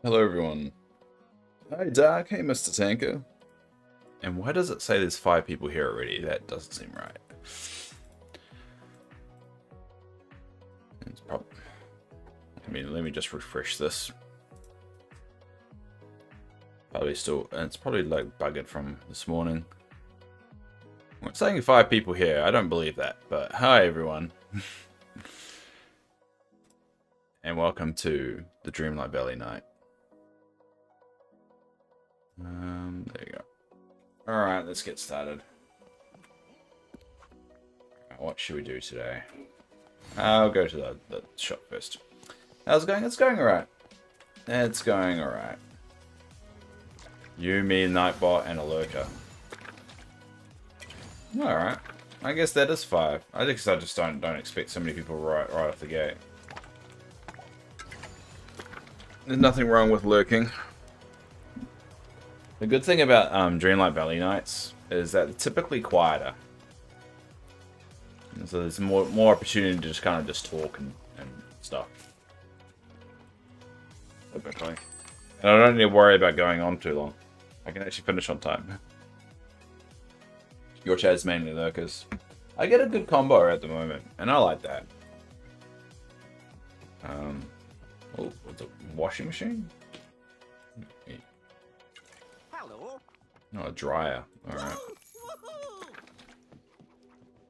Hello, everyone. Hi, Dark. Hey, Mr. Tanker. And why does it say there's 5 people here already? That doesn't seem right. It's probably... let me just refresh this. Probably still... And it's probably like buggered from this morning. We're saying 5 people here. I don't believe that. But hi, everyone. And welcome to the Dreamlight Valley night. There you go. Alright, let's get started. What should we do today? I'll go to the shop first. How's it going? It's going alright. It's going alright. You, me, Nightbot, and a lurker. Alright. I guess that is 5. I just don't expect so many people right off the gate. There's nothing wrong with lurking. The good thing about Dreamlight Valley nights is that they're typically quieter. And so there's more opportunity to just kind of just talk and stuff. Typically. And I don't need to worry about going on too long. I can actually finish on time. Your chat is mainly lurkers. I get a good combo at the moment, and I like that. Oh, what's a washing machine? Hello. No, a dryer. Alright.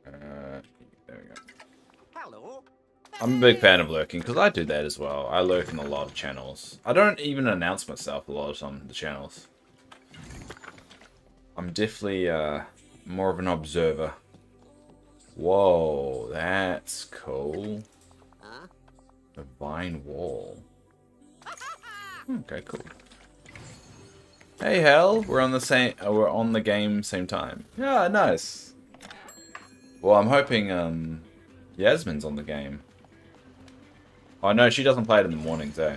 There we go. Hello. I'm a big fan of lurking, because I do that as well. I lurk in a lot of channels. I don't even announce myself a lot on the channels. I'm definitely more of an observer. Whoa, that's cool. Huh? A vine wall. Okay, cool. Hey, Hell, we're on the game same time. Yeah, nice. Well, I'm hoping Yasmin's on the game. Oh no, she doesn't play it in the mornings, eh?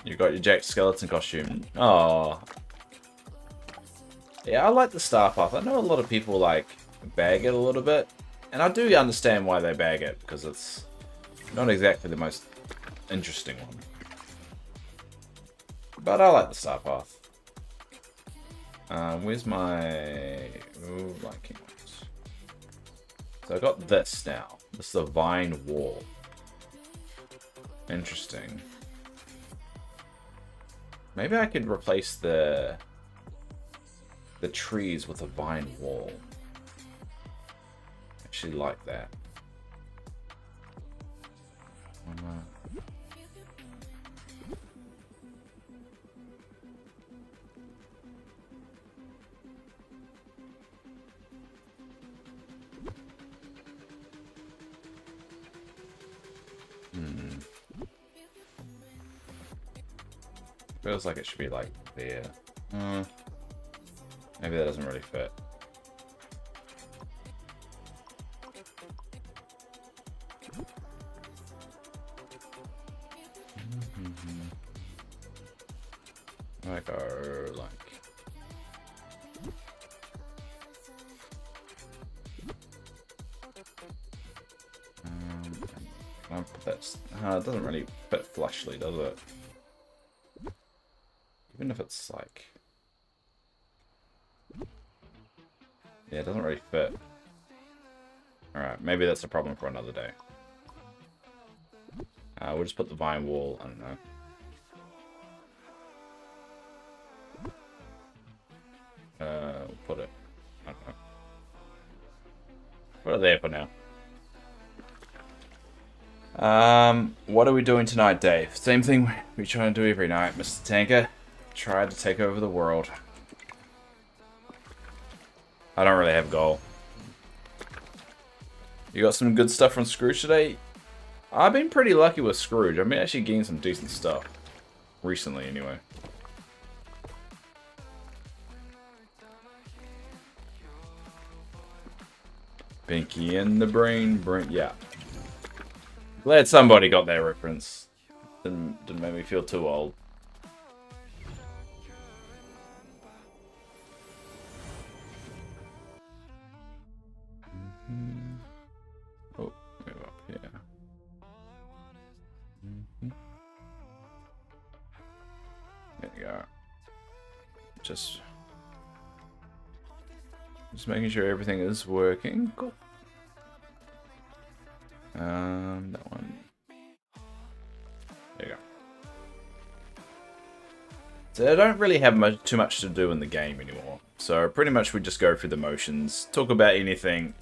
You got your Jack Skeleton costume. Oh. Yeah, I like the Star Path. I know a lot of people like bag it a little bit, and I do understand why they bag it, because it's not exactly the most interesting one. But I like the Star Path. Where's my... Ooh, liking ones. So I got this now. This is the vine wall. Interesting. Maybe I could replace the trees with a vine wall. Actually like that. Feels like it should be like there. Maybe that doesn't really fit. Like our I'll put that. It doesn't really fit flushly, does it? Even if it's like... Yeah, it doesn't really fit. Alright, maybe that's a problem for another day. We'll just put the vine wall, I don't know. Put it there for now. What are we doing tonight, Dave? Same thing we try and do every night, Mr. Tanker. Try to take over the world. I don't really have a goal. You got some good stuff from Scrooge today? I've been pretty lucky with Scrooge. I've been actually getting some decent stuff. Recently, anyway. Pinky in the brain, yeah. Glad somebody got that reference. Didn't make me feel too old. Oh, move up here. There you go. Just making sure everything is working. Cool. That one. There you go. So I don't really have too much to do in the game anymore. So pretty much we just go through the motions, talk about anything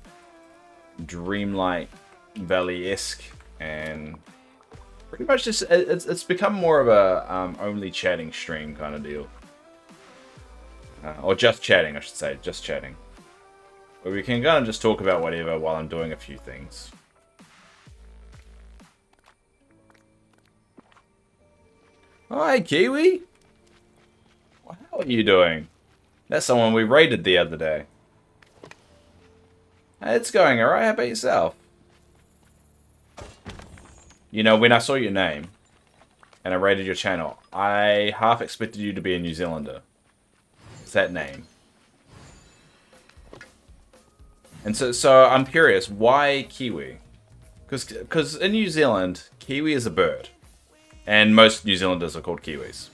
Dreamlight Valley-esque, and pretty much just it's become more of a only chatting stream kind of deal. Or just chatting, I should say, just chatting. But we can kind of just talk about whatever while I'm doing a few things. Hi, Kiwi! How are you doing? That's someone we raided the other day. Hey, it's going alright, how about yourself? You know, when I saw your name, and I raided your channel, I half expected you to be a New Zealander. It's that name. And so I'm curious, why Kiwi? Because in New Zealand, Kiwi is a bird. And most New Zealanders are called Kiwis.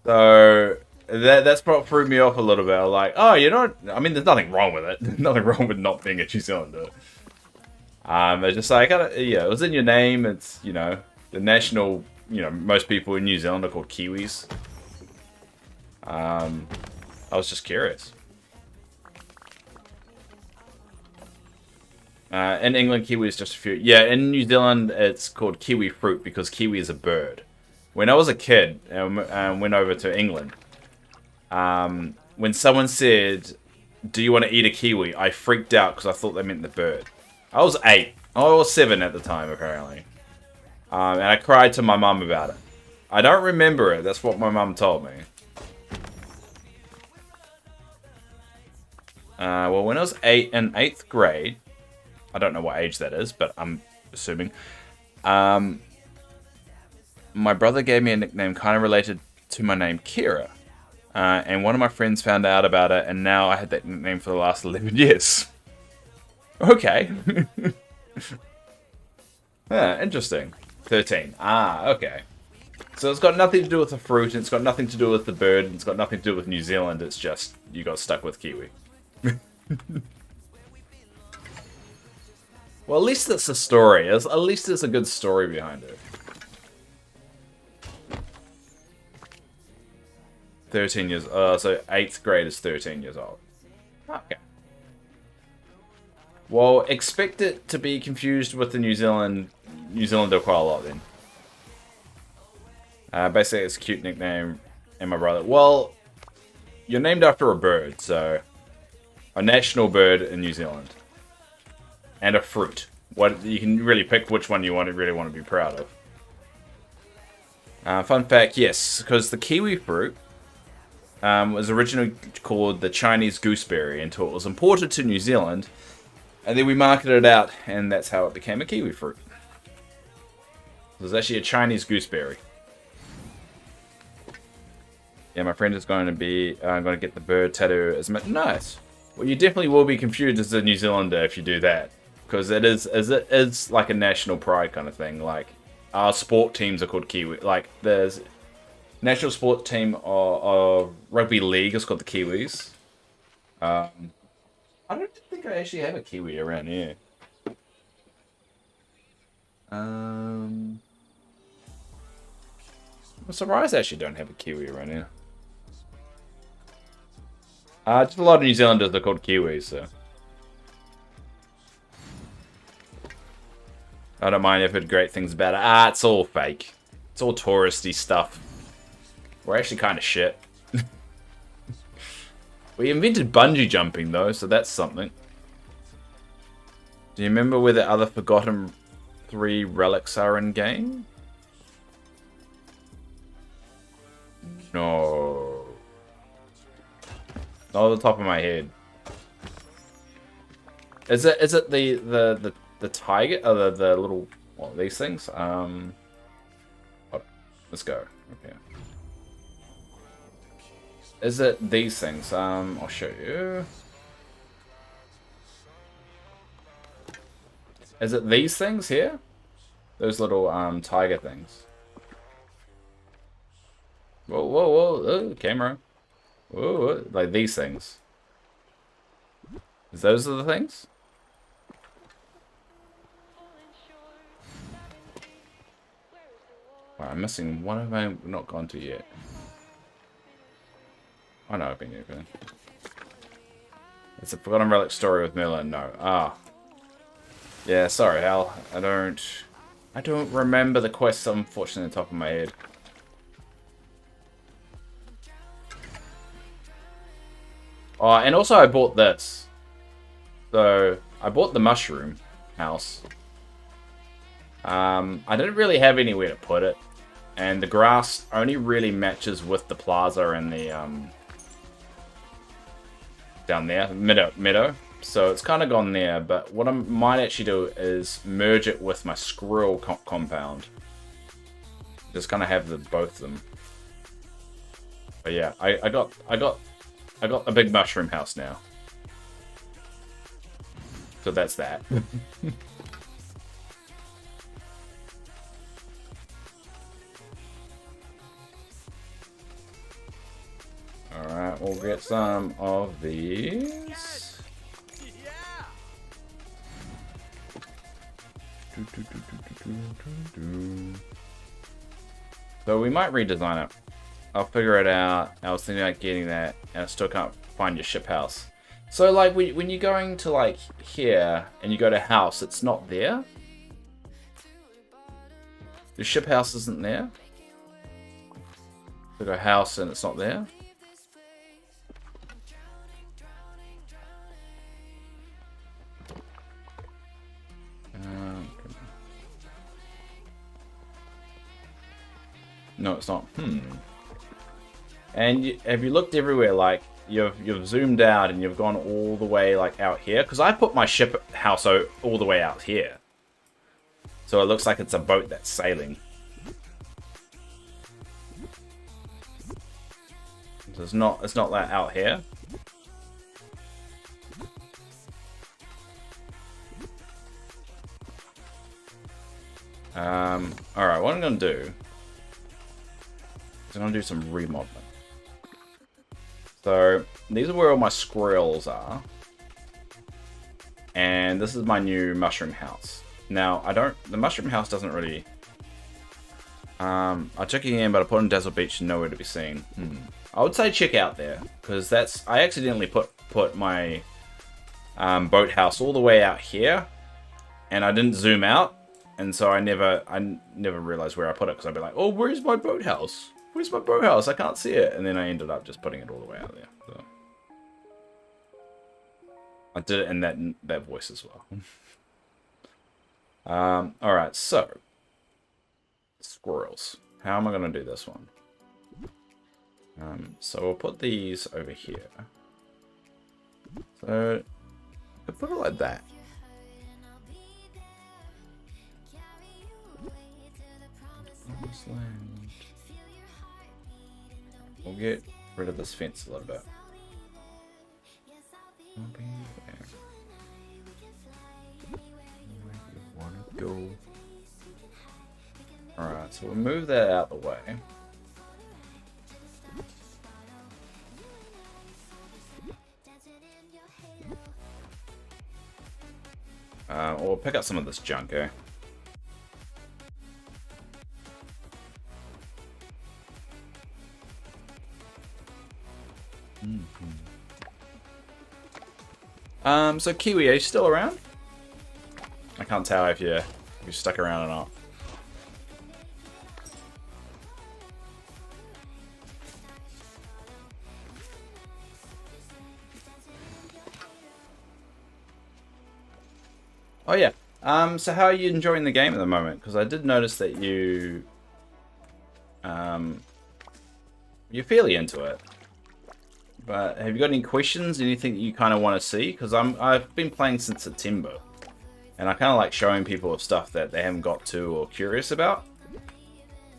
So that's what threw me off a little bit. Like, oh, you're not... I mean, there's nothing wrong with it. There's nothing wrong with not being a New Zealander. It's just like, yeah, it was in your name. It's, you know, the national... You know, most people in New Zealand are called Kiwis. I was just curious. In England, kiwi is just a few. Yeah, in New Zealand, it's called kiwi fruit because kiwi is a bird. When I was a kid and went over to England, when someone said, "Do you want to eat a kiwi?" I freaked out because I thought they meant the bird. I was 8. I was 7 at the time, apparently. And I cried to my mum about it. I don't remember it. That's what my mum told me. Well, when I was in 8th grade, I don't know what age that is, but I'm assuming. My brother gave me a nickname kind of related to my name, Kira. And one of my friends found out about it, and now I had that nickname for the last 11 years. Okay. Interesting. 13. Okay. So it's got nothing to do with the fruit, and it's got nothing to do with the bird, and it's got nothing to do with New Zealand. It's just, you got stuck with Kiwi. Well, at least it's a story. At least there's a good story behind it. 13 years... so 8th grade is 13 years old. Okay. Well, expect it to be confused with the New Zealander quite a lot then. Basically, it's a cute nickname. And my brother... Well, you're named after a bird, so... A national bird in New Zealand. And a fruit. What you can really pick which one you really want to be proud of. Fun fact, yes, because the kiwi fruit was originally called the Chinese gooseberry until it was imported to New Zealand, and then we marketed it out, and that's how it became a kiwi fruit. It was actually a Chinese gooseberry. Yeah, my friend is going to be going to get the bird tattoo as much. Nice. Well, you definitely will be confused as a New Zealander if you do that. Because it is like a national pride kind of thing. Like, our sport teams are called Kiwi. Like, there's national sport team of rugby league is called the Kiwis. I don't think I actually have a Kiwi around here. I'm surprised I actually don't have a Kiwi around here. Just a lot of New Zealanders are called Kiwis, so... I don't mind if it great things about it. Ah, it's all fake. It's all touristy stuff. We're actually kind of shit. We invented bungee jumping though, so that's something. Do you remember where the other forgotten 3 relics are in game? No. Not off the top of my head. Is it the tiger or the little these things? Oh, let's go. Okay. Is it these things? I'll show you. Is it these things here? Those little tiger things. Whoa, whoa, whoa, camera. Whoa, whoa, like these things. Is those are the things? Wow, I'm missing one of them. Not gone to yet. I know I've been here. It's a forgotten relic story with Merlin. No. Ah. Yeah, sorry, Hal. I don't remember the quest, unfortunately, on the top of my head. Oh, and also I bought this. So, I bought the mushroom house. I didn't really have anywhere to put it. And the grass only really matches with the plaza and the, down there, meadow. So it's kind of gone there, but what I might actually do is merge it with my squirrel compound. Just kind of have both of them. But yeah, I got a big mushroom house now. So that's that. Alright, we'll get some of these. So we might redesign it. I'll figure it out. I was thinking about getting that, and I still can't find your ship house. So like when you're going to like here and you go to house, it's not there. The ship house isn't there. So go house and it's not there. No, it's not. And have you looked everywhere? Like you've zoomed out and you've gone all the way like out here? Because I put my ship house all the way out here, so it looks like it's a boat that's sailing. So it's not that out here. All right, what I'm gonna do. I'm going to do some remodeling. So, these are where all my squirrels are. And this is my new mushroom house. Now, the mushroom house doesn't really... I'll check again, but I put in Dazzle Beach and nowhere to be seen. I would say check out there, because I accidentally put my boathouse all the way out here, and I didn't zoom out, and so I never realized where I put it, because I'd be like, oh, where's my boathouse? Where's my boathouse? I can't see it. And then I ended up just putting it all the way out there. So. I did it in that voice as well. Alright, so. Squirrels. How am I going to do this one? So we'll put these over here. So, I'll put it like that. We'll get rid of this fence a little bit. Go. Alright, so we'll move that out of the way. We'll pick up some of this junk, eh? So Kiwi, are you still around? I can't tell if you're you stuck around or not. Oh yeah. So how are you enjoying the game at the moment? Because I did notice that you're fairly into it. But have you got any questions? Anything that you kind of want to see? Because I've been playing since September, and I kind of like showing people stuff that they haven't got to or curious about.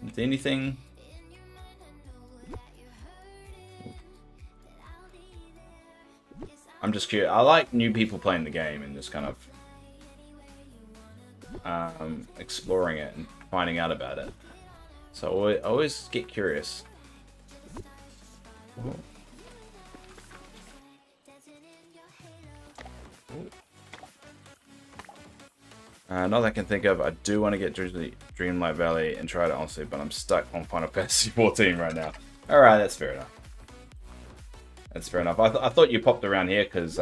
Is there anything? I'm just curious. I like new people playing the game and just kind of exploring it and finding out about it. So I always get curious. Ooh. Not that I can think of. I do want to get Dreamlight Valley and try it honestly, but I'm stuck on Final Fantasy 14 right now. Alright, that's fair enough. That's fair enough. I thought you popped around here because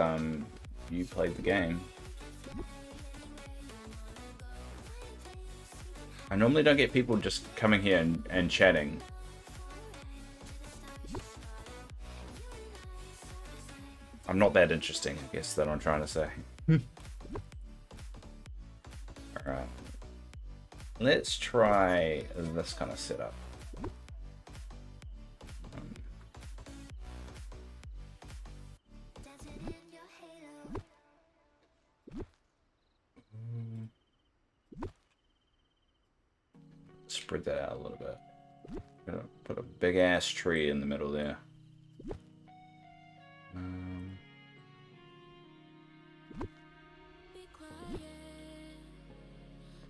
you played the game. I normally don't get people just coming here and chatting. I'm not that interesting, I guess, that I'm trying to say. Alright. Let's try this kind of setup. Spread that out a little bit. Gonna put a big ass tree in the middle there.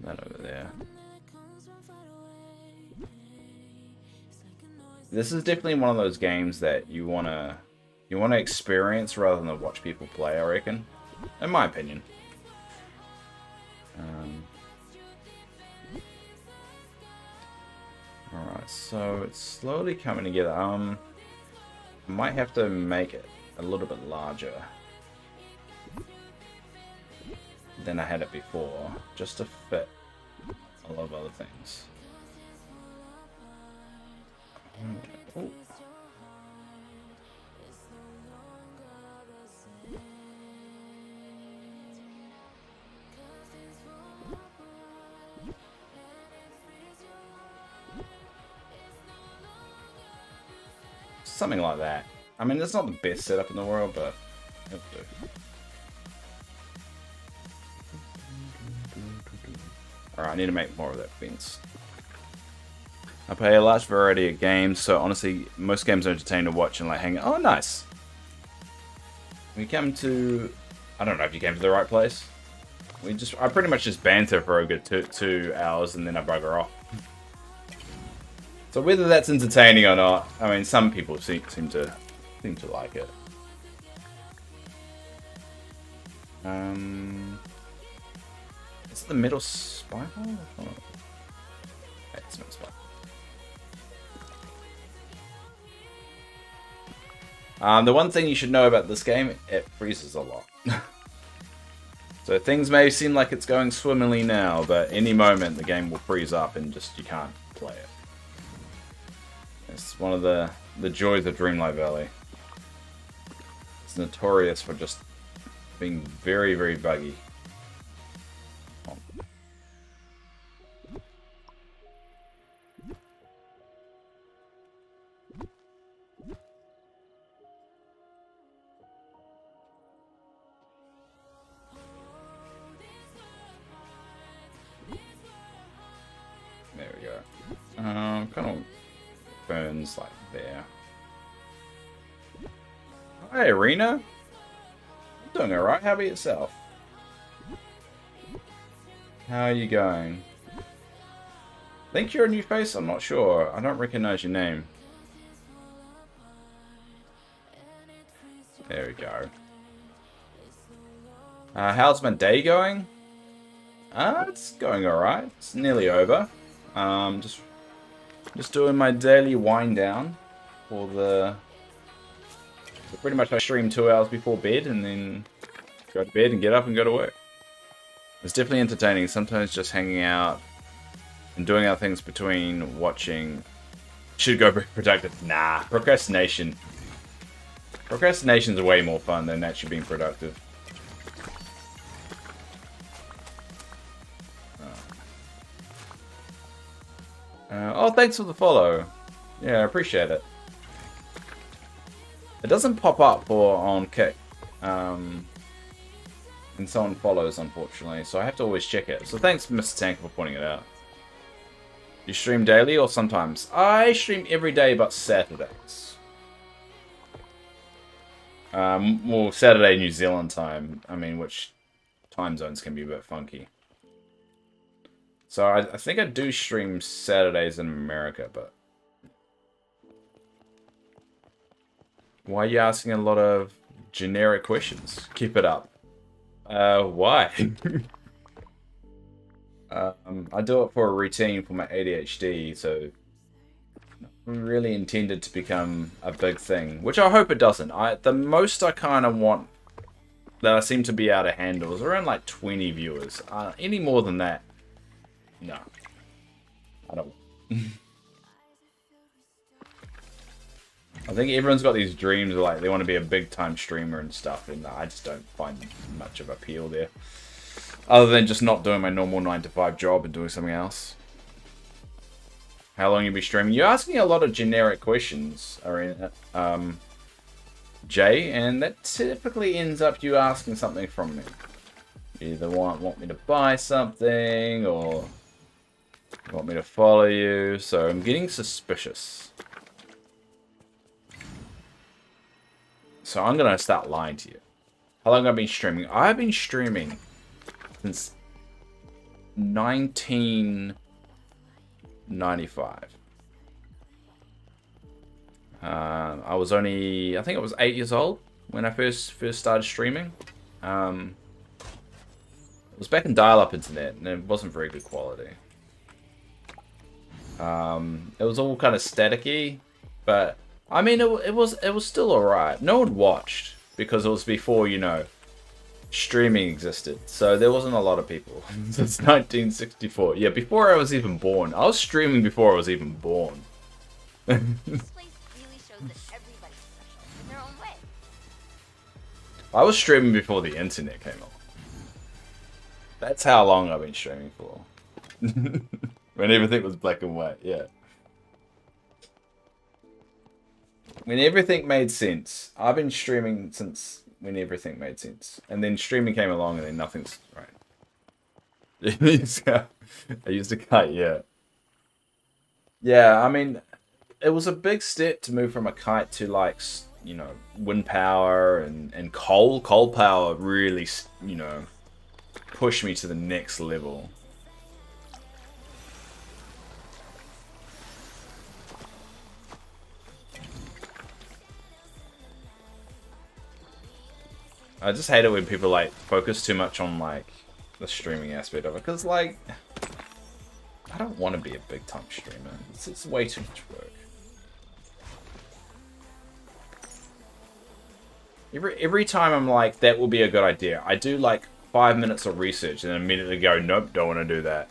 That over there. This is definitely one of those games that you wanna experience rather than watch people play, I reckon. In my opinion. Alright, so it's slowly coming together. I might have to make it a little bit larger than I had it before, just to fit a lot of other things. Oh. Something like that. I mean, it's not the best setup in the world, but it'll do. Alright, I need to make more of that fence. I play a large variety of games, so honestly, most games are entertaining to watch and like hang. Oh, nice. We come to. I don't know if you came to the right place. I pretty much just banter for a good two hours and then I bugger off. So whether that's entertaining or not, I mean, some people seem to like it. Is it the middle spy hole? Oh. Okay, it's middle spy. The one thing you should know about this game, it freezes a lot. So things may seem like it's going swimmingly now, but any moment the game will freeze up and just you can't play it. It's one of the joys of Dreamlight Valley. It's notorious for just being very, very buggy. Oh. There we go. Kind of burns like there. Hi, Arena. I'm doing alright. How about yourself? How are you going? Think you're a new face? I'm not sure. I don't recognize your name. There we go. How's my day going? It's going alright. It's nearly over. Just doing my daily wind down for the. So pretty much I stream 2 hours before bed and then go to bed and get up and go to work. It's definitely entertaining. Sometimes just hanging out and doing other things between watching. Should go be productive. Nah, procrastination. Procrastination's way more fun than actually being productive. Oh, thanks for the follow. Yeah, I appreciate it. It doesn't pop up on Kick. And someone follows, unfortunately, so I have to always check it. So thanks, Mr. Tank, for pointing it out. You stream daily or sometimes? I stream every day but Saturdays. Well, Saturday New Zealand time. I mean, which time zones can be a bit funky. So I think I do stream Saturdays in America, but... Why are you asking a lot of generic questions? Keep it up. Why? I do it for a routine for my ADHD, so... really intended to become a big thing, which I hope it doesn't. The most I kind of want that I seem to be able to handle is around like 20 viewers. Any more than that, no. I don't. I think everyone's got these dreams of like they want to be a big time streamer and stuff, and I just don't find much of appeal there. Other than just not doing my normal 9-to-5 job and doing something else. How long you be streaming? You're asking a lot of generic questions, Jay, and that typically ends up you asking something from me. You either want me to buy something, or want me to follow you, so I'm getting suspicious. So I'm gonna start lying to you. How long have I been streaming? I've been streaming since 1995. I was only, I think I was 8 years old when I first started streaming. It was back in dial-up internet, and it wasn't very good quality. It was all kind of staticky, but I mean, it was still alright. No one watched because it was before, you know, streaming existed, so there wasn't a lot of people. Since 1964, yeah, before I was even born. I was streaming before I was even born. This place really shows that everybody's special in their own way. I was streaming before the internet came along. That's how long I've been streaming for. When everything was black and white, yeah. When everything made sense. I've been streaming since when everything made sense. And then streaming came along and then nothing's right. I used to cut, yeah. Yeah, I mean, it was a big step to move from a kite to, like, you know, wind power and coal. Coal power really, you know, pushed me to the next level. I just hate it when people, like, focus too much on, like, the streaming aspect of it. Because, like, I don't want to be a big-time streamer. It's way too much work. Every time I'm like, that will be a good idea, I do, like, 5 minutes of research and then immediately go, nope, don't want to do that.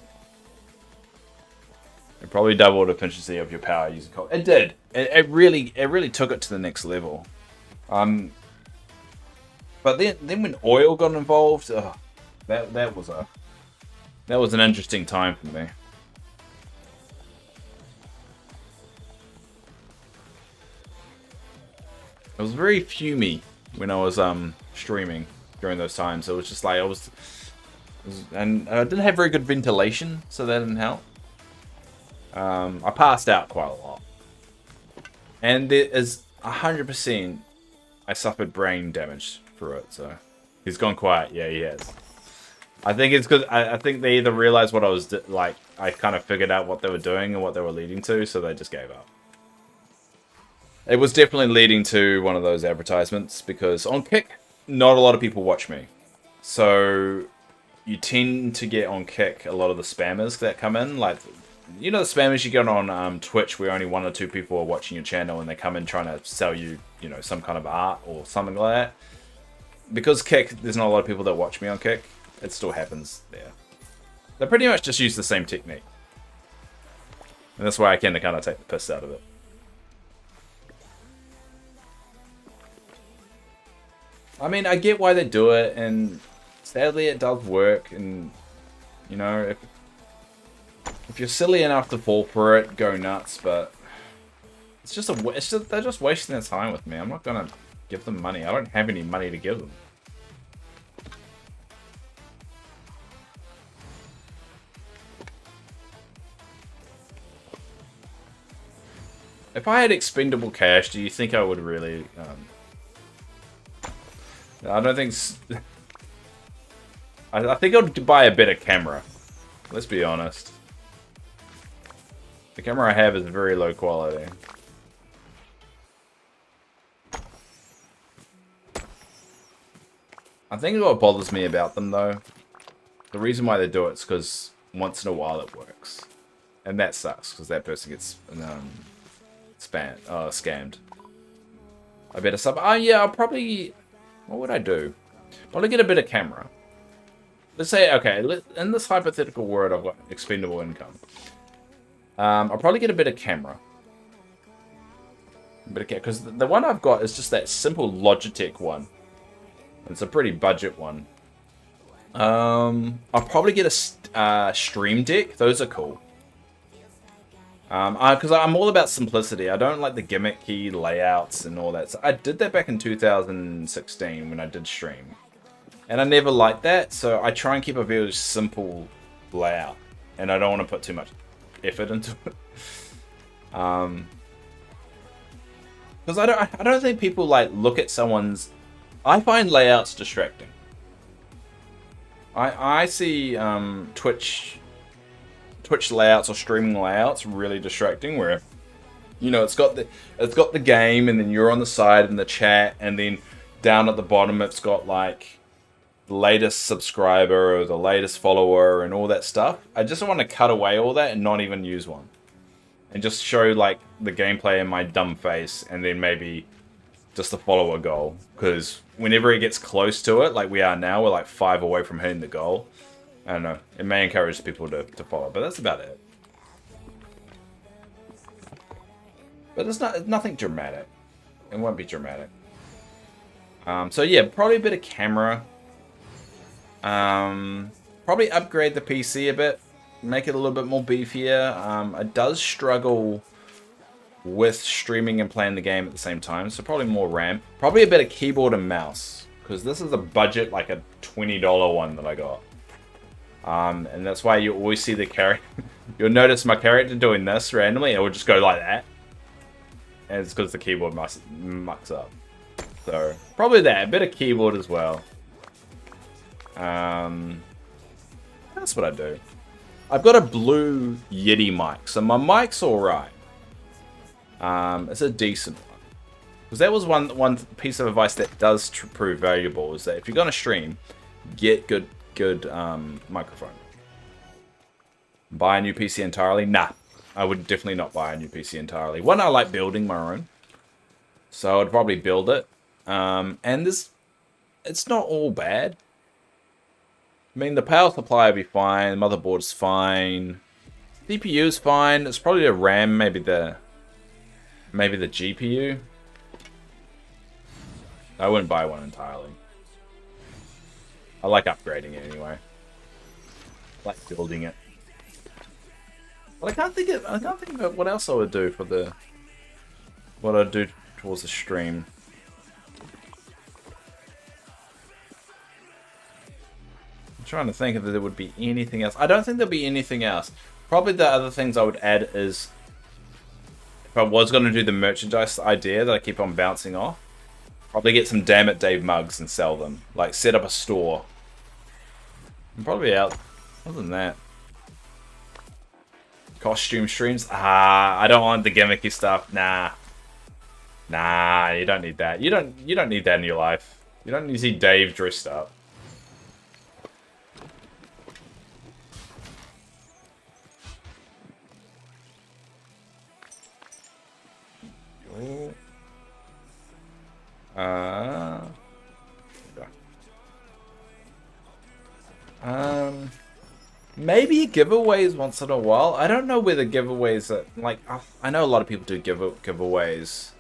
It probably doubled the efficiency of your power using coal. It did. It really took it to the next level. But then when oil got involved, that was an interesting time for me. It was very fumey when I was streaming during those times. It was just like and I didn't have very good ventilation, so that didn't help. I passed out quite a lot, and there is 100% I suffered brain damage through it. So he's gone quiet. Yeah, he has. I think it's because I think they either realized what I was like. I kind of figured out what they were doing and what they were leading to, so they just gave up. It was definitely leading to one of those advertisements because on Kick, not a lot of people watch me. So you tend to get on Kick a lot of the spammers that come in. Like, you know the spammers you get on Twitch where only 1 or 2 people are watching your channel and they come in trying to sell you, you know, some kind of art or something like that. Because Kick, there's not a lot of people that watch me on Kick. it still happens there. They pretty much just use the same technique. And that's why I kind of take the piss out of it. I mean, I get why they do it, and sadly it does work, and, you know, if you're silly enough to fall for it, go nuts, but it's just they're just wasting their time with me. I'm not gonna give them money. I don't have any money to give them. If I had expendable cash, do you think I would really... I don't think... I think I'd buy a better camera. Let's be honest. The camera I have is very low quality. I think what bothers me about them, though, the reason why they do it is because once in a while it works. And that sucks, because that person gets... scammed. I better sub. Oh yeah, I'll probably. What would I do? Probably get a better camera. Let's say, okay, in this hypothetical world, I've got expendable income. I'll probably get a better camera. Because the one I've got is just that simple Logitech one. It's a pretty budget one. I'll probably get a Stream Deck. Those are cool. Because I'm all about simplicity. I don't like the gimmicky layouts and all that. So I did that back in 2016 when I did stream. And I never liked that, so I try and keep a very simple layout. And I don't want to put too much effort into it. Because I don't think people like look at someone's... I find layouts distracting. I see Twitch layouts or streaming layouts really distracting, where, you know, it's got the game, and then you're on the side in the chat, and then down at the bottom it's got like the latest subscriber or the latest follower and all that stuff. I just want to cut away all that and not even use one, and just show like the gameplay in my dumb face, and then maybe just the follower goal, because whenever it gets close to it, like we are now, we're like 5 away from hitting the goal. I don't know. It may encourage people to follow, but that's about it. But it's nothing dramatic. It won't be dramatic. So yeah, probably a bit of camera. Probably upgrade the PC a bit. Make it a little bit more beefier. It does struggle with streaming and playing the game at the same time, so probably more RAM. Probably a bit of keyboard and mouse, because this is a budget, like a $20 one that I got. And that's why you always see the character. You'll notice my character doing this randomly, and it will just go like that. And it's because the keyboard mucks up. So, probably that. A bit of keyboard as well. That's what I do. I've got a blue Yeti mic, so my mic's alright. It's a decent one. Because that was one piece of advice that does prove valuable, is that if you're going to stream, get good microphone. Buy a new PC entirely? Nah, I would definitely not buy a new PC entirely. One, I like building my own, so I'd probably build it. And it's not all bad. I mean, the power supply would be fine, the motherboard's fine, CPU's fine. It's probably the RAM, maybe the GPU. I wouldn't buy one entirely. I like upgrading it anyway. I like building it. But I can't think of what else I would do for what I'd do towards the stream. I'm trying to think if there would be anything else. I don't think there'll be anything else. Probably the other things I would add is, if I was going to do the merchandise idea that I keep on bouncing off, probably get some Damn It Dave mugs and sell them. Like, set up a store. I'm probably out. Other than that. Costume streams? I don't want the gimmicky stuff. Nah. Nah, you don't need that. You don't need that in your life. You don't need to see Dave dressed up. Maybe giveaways once in a while. I don't know whether giveaways are, like, I know a lot of people do giveaways.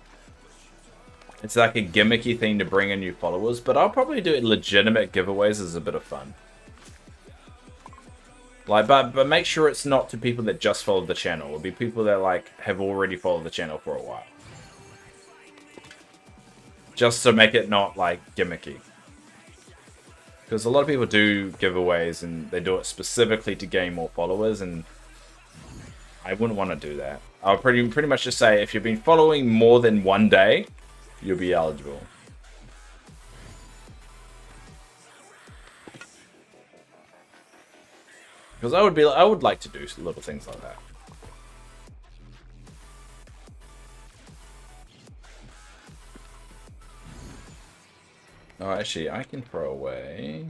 It's like a gimmicky thing to bring in new followers, but I'll probably do legitimate giveaways as a bit of fun. Like, but make sure it's not to people that just followed the channel. It'll be people that, like, have already followed the channel for a while. Just to make it not, like, gimmicky. Because a lot of people do giveaways and they do it specifically to gain more followers, and I wouldn't want to do that. I'll pretty much just say if you've been following more than 1 day, you'll be eligible. Because I would like to do little things like that. Oh, actually, I can throw away.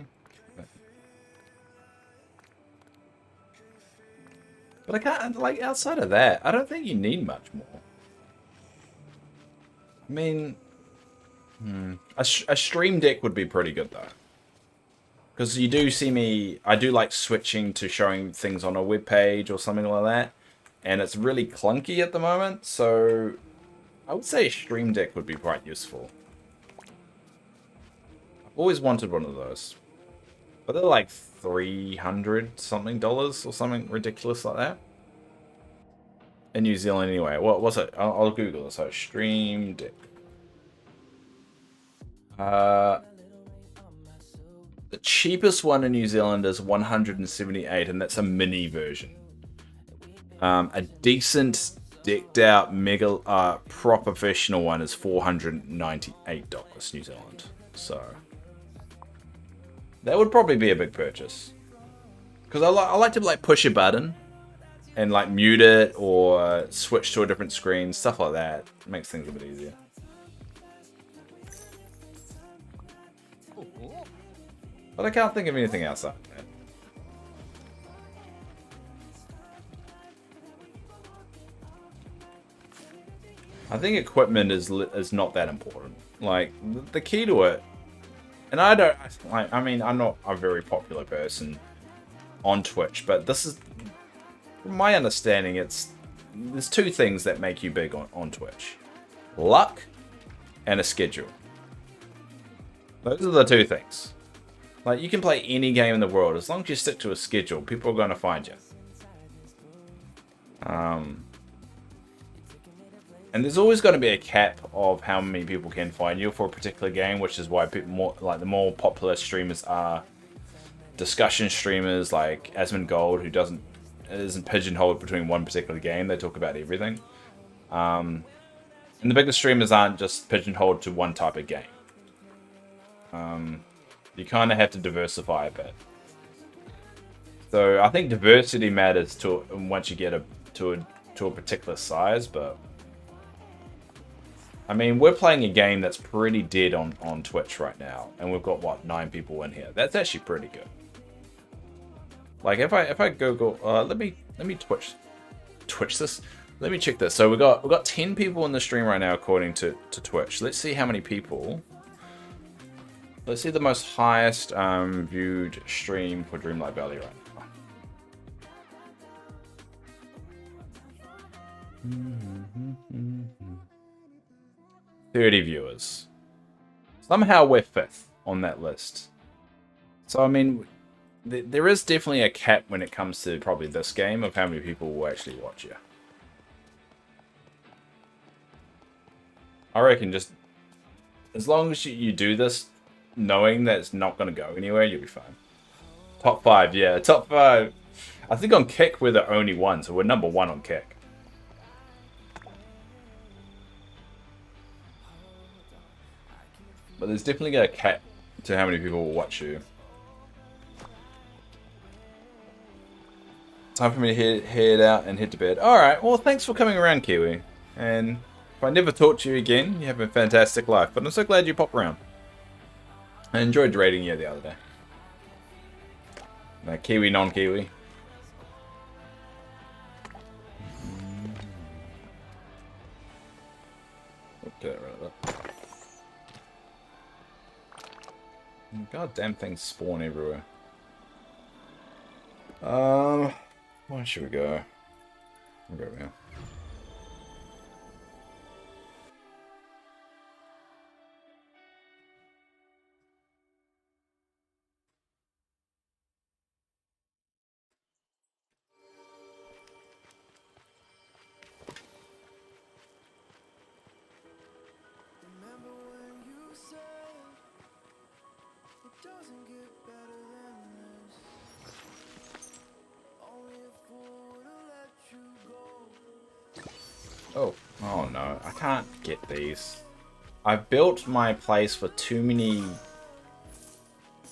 But I can't, like, outside of that, I don't think you need much more. I mean, a stream deck would be pretty good, though. Because you do see me, I do like switching to showing things on a web page or something like that. And it's really clunky at the moment, so I would say a stream deck would be quite useful. I've always wanted one of those. But they're like $300 something or something ridiculous like that. In New Zealand anyway. What was it? I'll Google it. So stream deck. The cheapest one in New Zealand is $178, and that's a mini version. A decent, decked out, mega pro professional one is $498 New Zealand. So that would probably be a big purchase. Because I like to like push a button and like mute it or switch to a different screen, stuff like that. It makes things a bit easier. But I can't think of anything else like that. I think equipment is not that important. Like, the key to it, and I don't, I mean, I'm not a very popular person on Twitch, but this is, from my understanding, there's two things that make you big on Twitch. Luck and a schedule. Those are the two things. Like, you can play any game in the world. As long as you stick to a schedule, people are going to find you. And there's always going to be a cap of how many people can find you for a particular game, which is why people the more popular streamers are discussion streamers like Asmongold, who isn't pigeonholed between one particular game. They talk about everything. And the biggest streamers aren't just pigeonholed to one type of game. You kind of have to diversify a bit. So I think diversity matters once you get to a particular size, but I mean, we're playing a game that's pretty dead on Twitch right now, and we've got what, 9 people in here. That's actually pretty good. Like if I Google, let me Twitch this. Let me check this. So we've got 10 people in the stream right now according to Twitch. Let's see how many people. Let's see the most highest viewed stream for Dreamlight Valley right now. 30 viewers. Somehow we're 5th on that list. So I mean, there is definitely a cap when it comes to probably this game of how many people will actually watch you. I reckon just as long as you do this knowing that it's not going to go anywhere, you'll be fine. Top 5, yeah, top 5. I think on Kick we're the only one, so we're number 1 on Kick. But there's definitely a cap to how many people will watch you. Time for me to head out and head to bed. Alright, well thanks for coming around, Kiwi. And if I never talk to you again, you have a fantastic life. But I'm so glad you popped around. I enjoyed raiding you the other day. Kiwi, non-Kiwi. Okay, right. God damn things spawn everywhere. Where should we go? We'll go here. Oh no, I can't get these. I've built my place for too many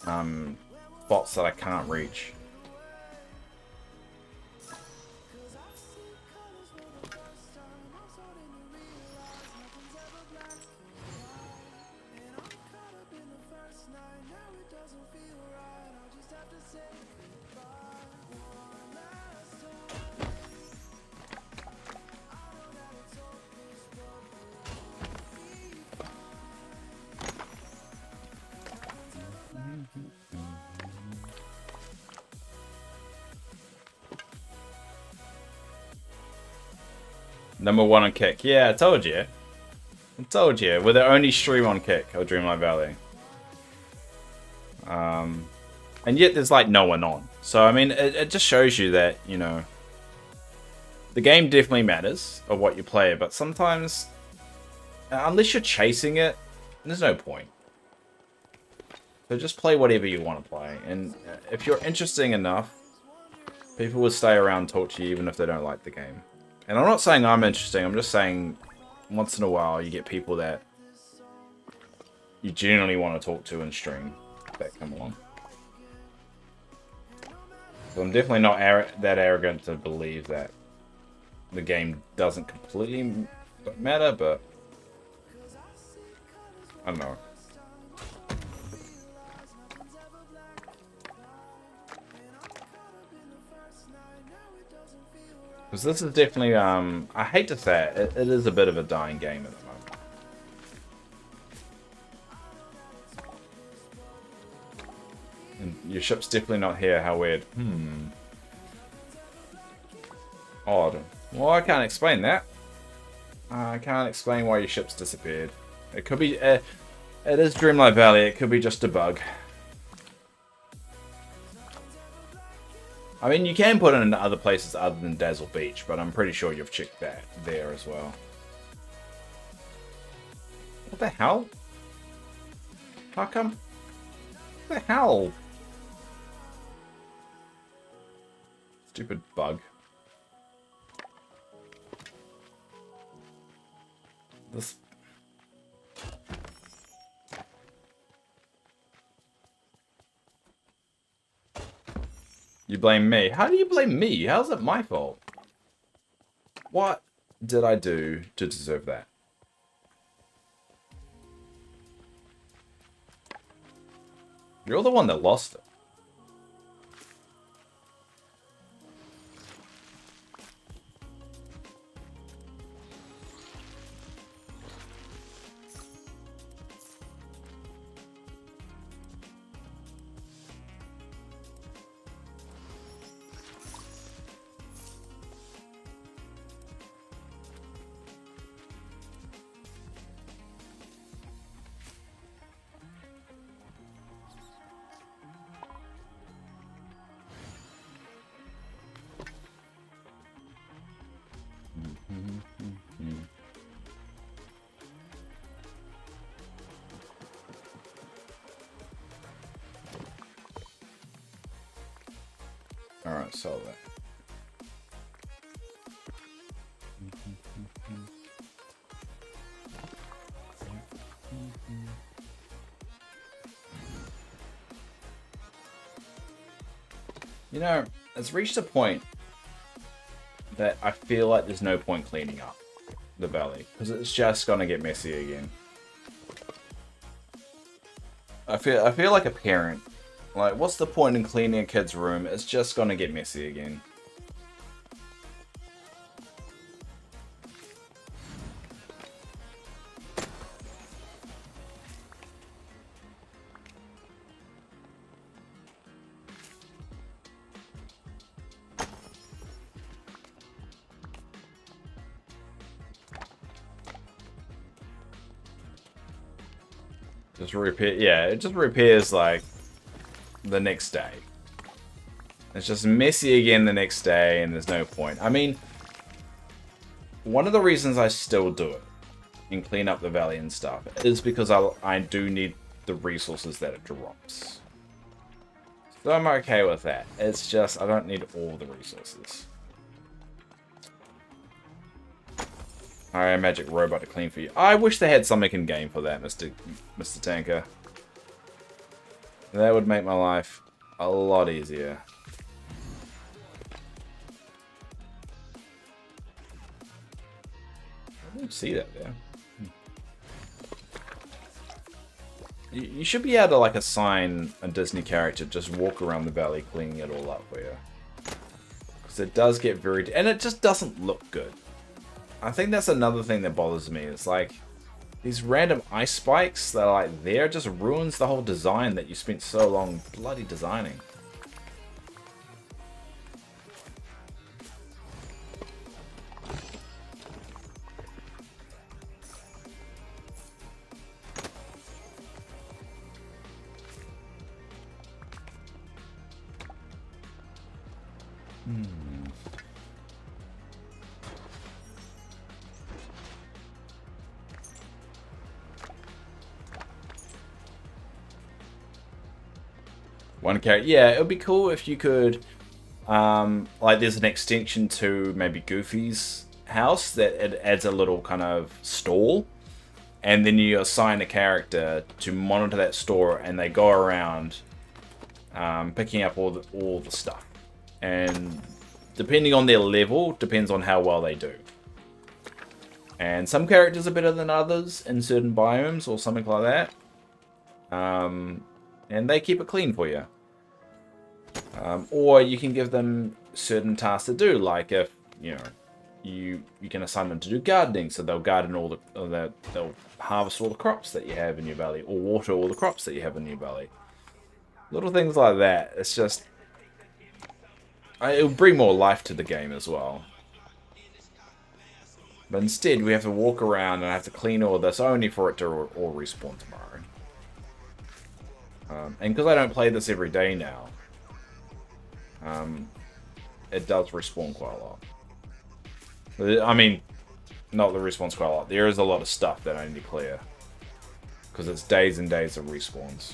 spots that I can't reach. #1 on Kick. Yeah, I told you. I told you. We're the only stream on Kick or Dreamlight Valley. And yet there's like no one on. So, I mean, it just shows you that, you know, the game definitely matters of what you play, but sometimes, unless you're chasing it, there's no point. So just play whatever you want to play. And if you're interesting enough, people will stay around and talk to you even if they don't like the game. And I'm not saying I'm interesting, I'm just saying once in a while you get people that you genuinely want to talk to and stream that come along. So I'm definitely not that arrogant to believe that the game doesn't completely matter, but I don't know. Because this is definitely, I hate to say it, it is a bit of a dying game at the moment. And your ship's definitely not here, how weird. Odd. Well, I can't explain that. I can't explain why your ship's disappeared. It could be, it is Dreamlight Valley, it could be just a bug. I mean, you can put it in other places other than Dazzle Beach, but I'm pretty sure you've checked that there as well. What the hell? How come? What the hell? Stupid bug. This... You blame me. How do you blame me? How's it my fault? What did I do to deserve that? You're the one that lost it. Alright, sell that. You know, it's reached a point that I feel like there's no point cleaning up the valley, because it's just gonna get messy again. I feel like a parent. Like, what's the point in cleaning a kid's room? It's just gonna get messy again. Just repair. Yeah, it just repairs like the next day. It's just messy again the next day, and there's no point. I mean, one of the reasons I still do it and clean up the valley and stuff is because I do need the resources that it drops. So I'm okay with that. It's just I don't need all the resources. Alright, magic robot to clean for you. I wish they had something in game for that, Mr. Tanker. That would make my life a lot easier. I didn't see that there. You should be able to like assign a Disney character just walk around the valley cleaning it all up for you. Because it does get very... and it just doesn't look good. I think that's another thing that bothers me. It's like these random ice spikes that are like there just ruins the whole design that you spent so long bloody designing. One character, yeah, it would be cool if you could, like there's an extension to maybe Goofy's house that it adds a little kind of stall, and then you assign a character to monitor that store, and they go around picking up all the stuff, and depending on their level, depends on how well they do. And some characters are better than others in certain biomes or something like that, and they keep it clean for you. Or you can give them certain tasks to do, like if you can assign them to do gardening, so they'll garden they'll harvest all the crops that you have in your valley, or water all the crops that you have in your valley. Little things like that. It's just it'll bring more life to the game as well. But instead, we have to walk around and I have to clean all this only for it to all respawn tomorrow. And because I don't play this every day now, it does respawn quite a lot. I mean, not that it respawns quite a lot. There is a lot of stuff that I need to clear. Because it's days and days of respawns.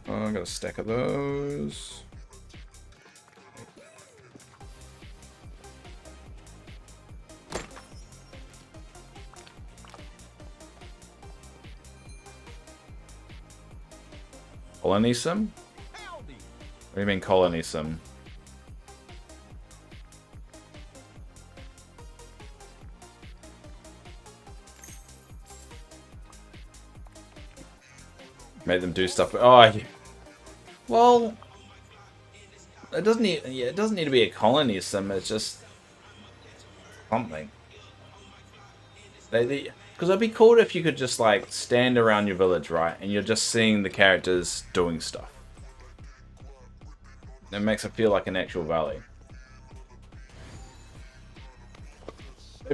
Oh, I got a stack of those. Colony sim? What do you mean colony sim? Make them do stuff. Oh, yeah. Well, it doesn't need. Yeah, it doesn't need to be a colony sim. It's just something. Because it'd be cool if you could just like stand around your village, right, and you're just seeing the characters doing stuff. It makes it feel like an actual valley.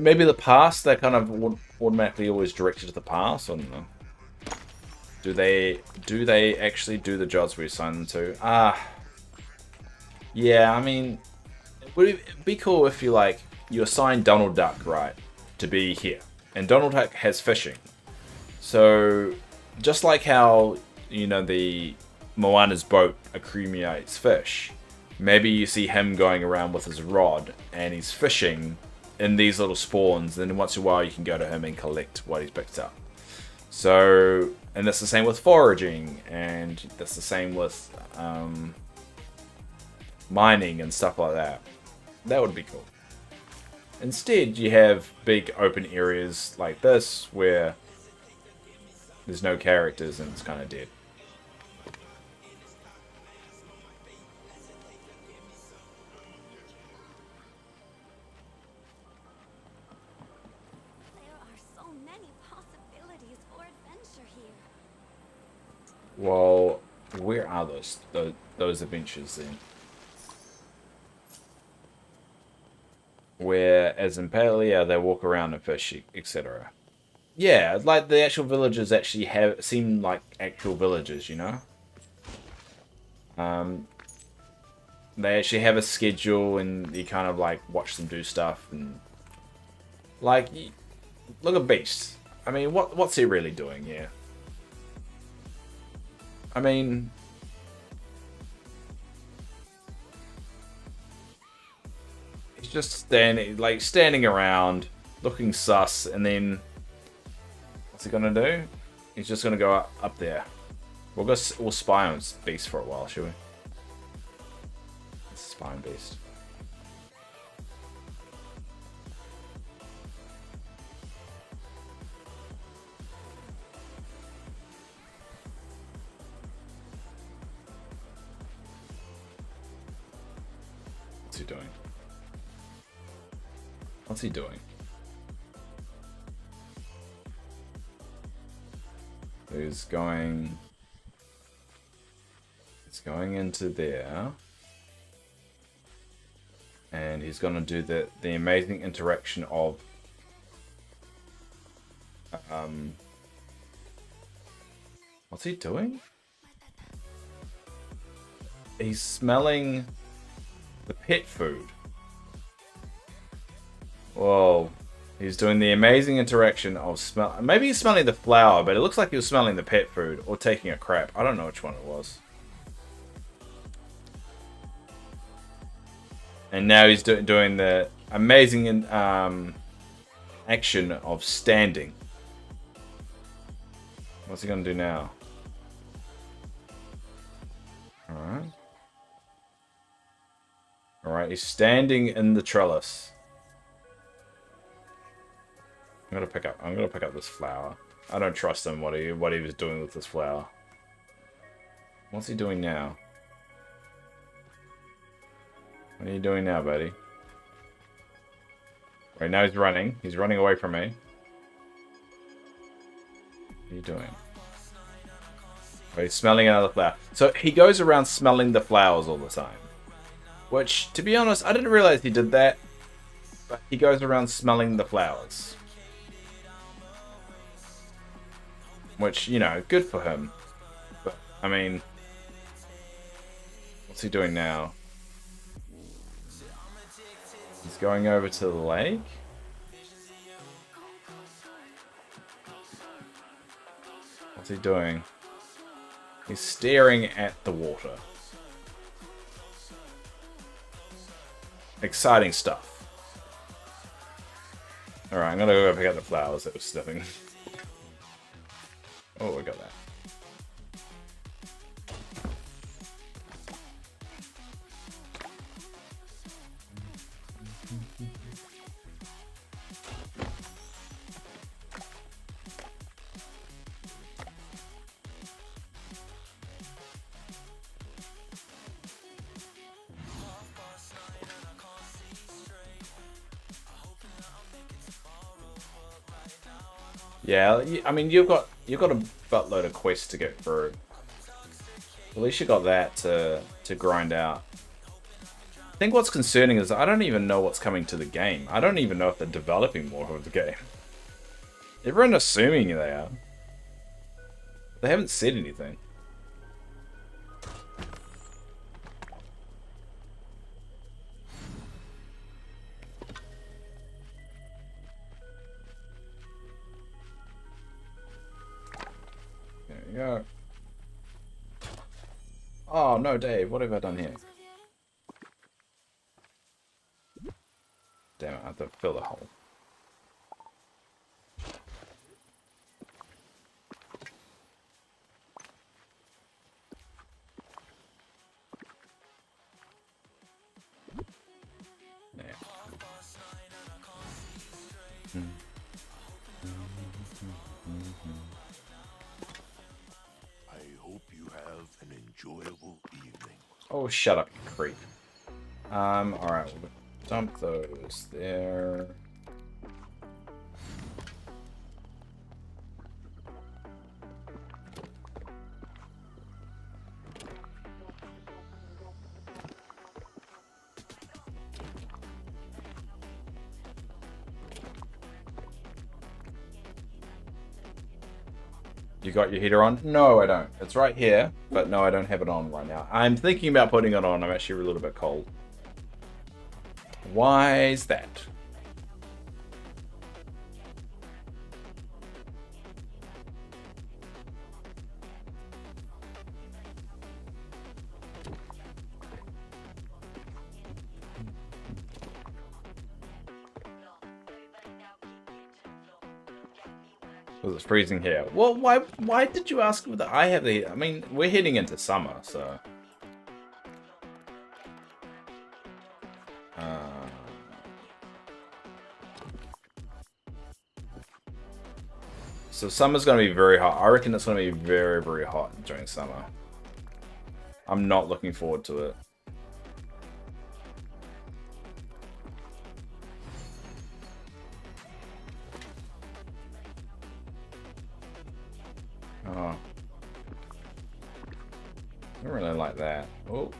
Maybe the past, they're kind of automatically always directed to the past. I don't know. Do they actually do the jobs we assign them to? Yeah, I mean, would it be cool if you assign Donald Duck, right, to be here. And Donald Duck has fishing. So, just like how, the Moana's boat accumulates fish, maybe you see him going around with his rod, and he's fishing in these little spawns, and then once in a while you can go to him and collect what he's picked up. So, and that's the same with foraging, and that's the same with mining and stuff like that. That would be cool. Instead, you have big open areas like this where there's no characters and it's kind of dead. There are so many possibilities for adventure here. Well, where are those adventures then? Whereas in Palia, they walk around and fish, etc. Yeah, like the actual villages actually seem like actual villages, you know? They actually have a schedule and you kind of like watch them do stuff and like look at Beast. I mean, what's he really doing here? I mean, he's just standing around, looking sus, and then what's he gonna do? He's just gonna go up there. We'll spy on Beast for a while, shall we? Let's spy on Beast. What's he doing? What's he doing? He's going into there. And he's gonna do the amazing interaction of what's he doing? He's smelling the pet food. Whoa. He's doing the amazing interaction of smell. Maybe he's smelling the flower, but it looks like he was smelling the pet food or taking a crap. I don't know which one it was. And now he's doing the amazing action of standing. What's he gonna do now? Alright. Alright, he's standing in the trellis. I'm gonna pick up this flower. I don't trust him what he was doing with this flower. What's he doing now? What are you doing now, buddy? Right now he's running. He's running away from me. What are you doing? Oh, he's smelling another flower. So he goes around smelling the flowers all the time. Which, to be honest, I didn't realize he did that. But he goes around smelling the flowers. Which, you know, good for him. But, I mean... What's he doing now? He's going over to the lake? What's he doing? He's staring at the water. Exciting stuff. Alright, I'm gonna go pick up the flowers that was sniffing. Oh, I got that. Yeah, I mean you've got a buttload of quests to get through. At least you got that to grind out. I think what's concerning is I don't even know what's coming to the game. I don't even know if they're developing more of the game. Everyone's assuming they are. They haven't said anything. There we go. Oh no, Dave, what have I done here? Damn it, I have to fill the hole. There. I hope you have an enjoyable evening. Oh, shut up, you creep. Alright, we'll dump those there. You got your heater on? No, I don't. It's right here, but no, I don't have it on right now. I'm thinking about putting it on. I'm actually a little bit cold. Why is that? Because it's freezing here. Well, why did you ask whether I have the heat? I mean, we're heading into summer, so... So summer's going to be very hot. I reckon it's going to be very, very hot during summer. I'm not looking forward to it. Oh. I don't really like that. Oh.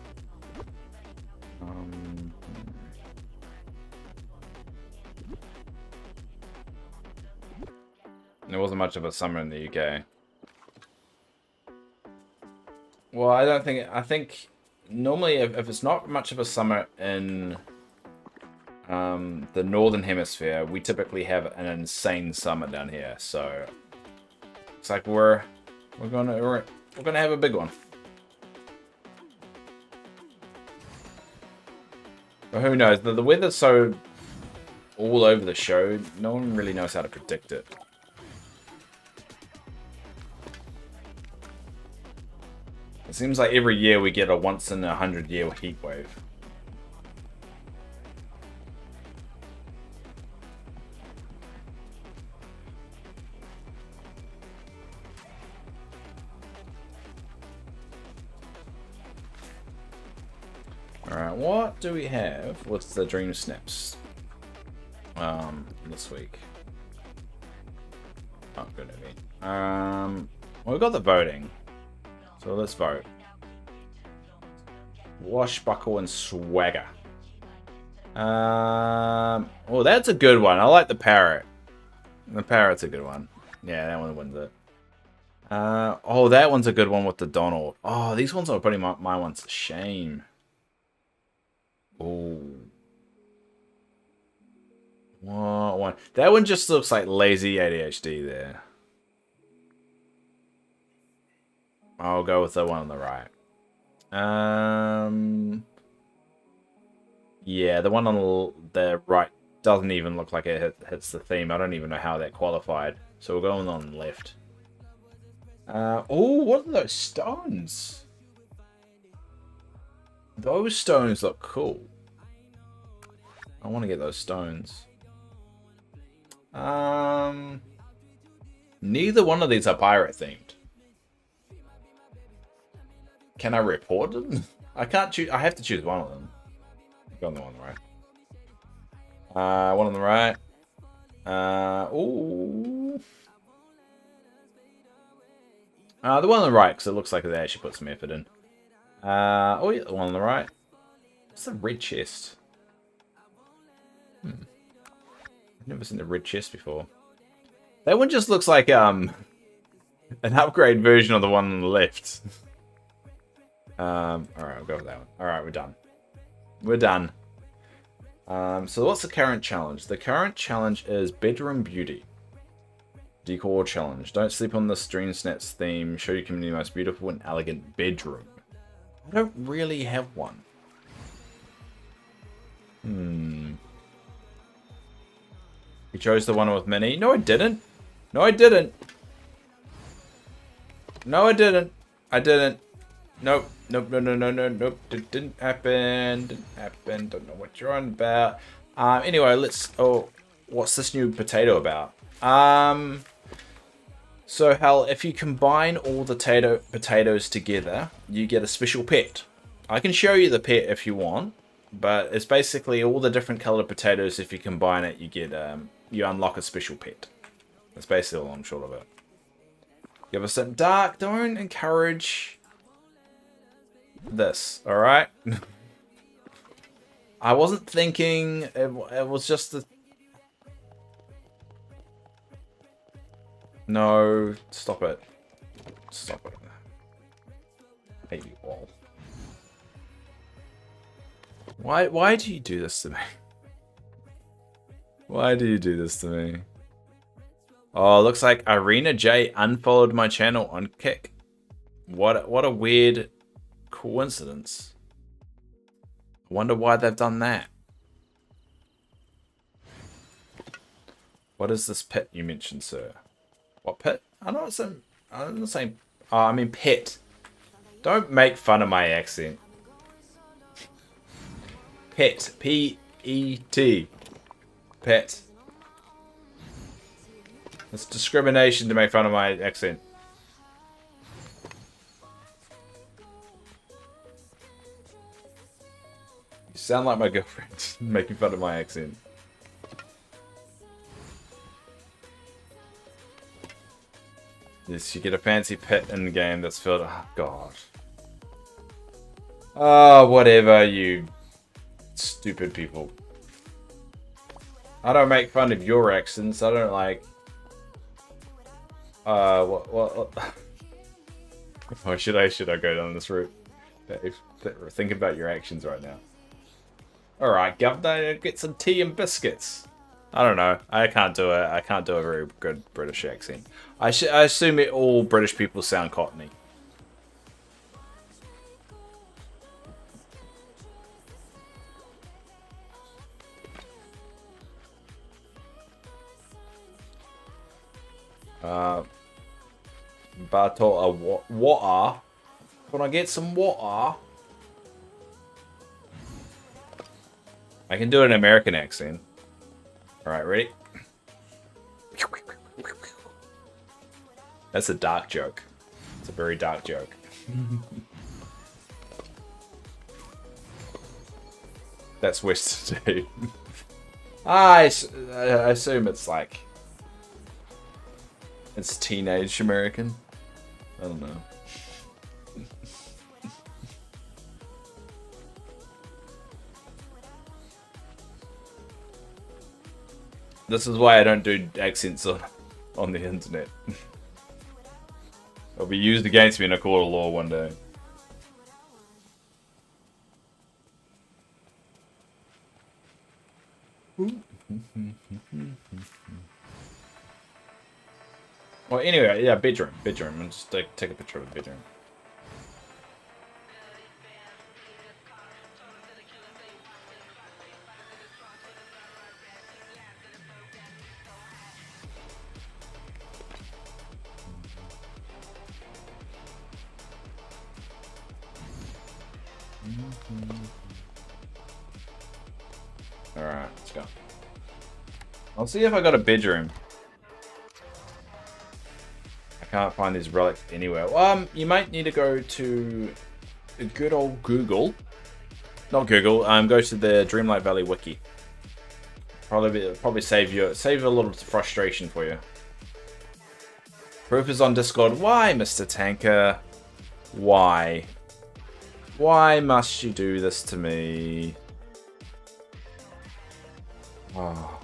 There wasn't much of a summer in the UK. Well, I don't think... I think normally if it's not much of a summer in the northern hemisphere, we typically have an insane summer down here. So it's like we're gonna have a big one. But who knows? The weather's so all over the show, no one really knows how to predict it. It seems like every year we get a once in 100-year heat wave. Alright, what do we have with the Dream Snaps this week? Oh, good of me. Well, we've got the voting. So let's vote. Washbuckle and Swagger. Well, that's a good one. I like the parrot. The parrot's a good one. Yeah, that one wins it. Oh, that one's a good one with the Donald. Oh, these ones are putting my ones to shame. Oh. What one? That one just looks like lazy ADHD there. I'll go with the one on the right. Yeah, the one on the right doesn't even look like it hits the theme. I don't even know how that qualified. So we'll go on the left. Oh, what are those stones? Those stones look cool. I want to get those stones. Neither one of these are pirate themed. Can I report them? I can't choose. I have to choose one of them. Go on the one on the right. One on the right. Ooh. The one on the right, because it looks like they actually put some effort in. Oh yeah, the one on the right. What's the red chest? I've never seen the red chest before. That one just looks like an upgrade version of the one on the left. Alright, I'll go with that one. Alright, we're done. We're done. So what's the current challenge? The current challenge is Bedroom Beauty. Decor challenge. Don't sleep on the Dream Snaps theme. Show your community the most beautiful and elegant bedroom. I don't really have one. You chose the one with Minnie. No, I didn't. No, I didn't. No, I didn't. I didn't. Nope. Nope. Nope. It didn't happen. Didn't happen. Don't know what you're on about. Anyway, let's... Oh, what's this new potato about? So, Hal, if you combine all the potatoes together, you get a special pet. I can show you the pet if you want, but it's basically all the different colored potatoes. If you combine it, you get you unlock a special pet. That's basically all I'm short of it. Give us some dark. Don't encourage this. All right. I wasn't thinking. It was just the. No, stop it. Stop it. Baby wall. Why do you do this to me? Why do you do this to me? Oh, looks like Irina J unfollowed my channel on Kick. What a weird coincidence. I wonder why they've done that. What is this pit you mentioned, sir? What pit? I'm not saying. Oh, I mean pit. Don't make fun of my accent. Pet. P-E-T. Pet. It's discrimination to make fun of my accent. You sound like my girlfriend making fun of my accent. Yes, you get a fancy pet in the game that's filled. Oh, God. Oh, whatever, you stupid people. I don't make fun of your accents. I don't like. What? Or should I go down this route? Think about your actions right now. All right, governor, get some tea and biscuits. I don't know. I can't do it. I can't do a very good British accent. I assume all British people sound Cockney. Bottle of water. Can I get some water? I can do an American accent. Alright, ready? That's a dark joke. It's a very dark joke. That's Western too. I assume it's like... It's teenage American. I don't know. This is why I don't do accents on the internet. It'll be used against me in a court of law one day. Well, anyway, yeah, bedroom. Let's take a picture of the bedroom. Alright, let's go. I'll see if I got a bedroom. I can't find these relics anywhere. You might need to go to a good old Google. Not Google. Go to the Dreamlight Valley wiki. Probably save a little frustration for you. Proof is on Discord. Why, Mr. Tanker? Why? Why must you do this to me? Oh.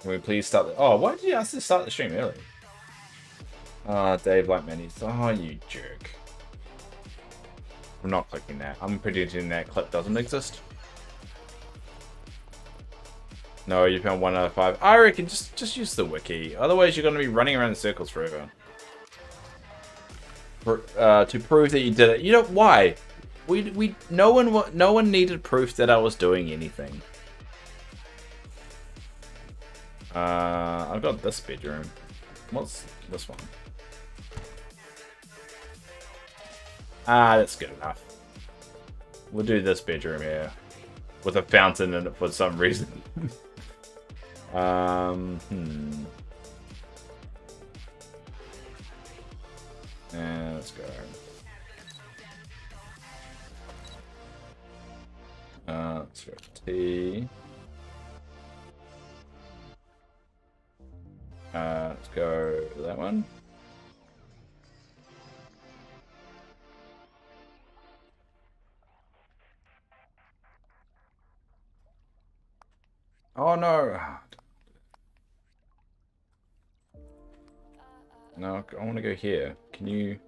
Can we please start the... Oh, why did you ask to start the stream early? Dave like Manny's. Oh, you jerk. I'm not clicking that. I'm predicting that clip doesn't exist. No, you found 1 out of 5. I reckon just use the wiki. Otherwise, you're going to be running around in circles forever. To prove that you did it. You know why? No one needed proof that I was doing anything. I've got this bedroom. What's this one? That's good enough. We'll do this bedroom here. With a fountain in it for some reason. Let's go. Let's go T. Let's go that one. Oh no. No, I want to go here. Can you...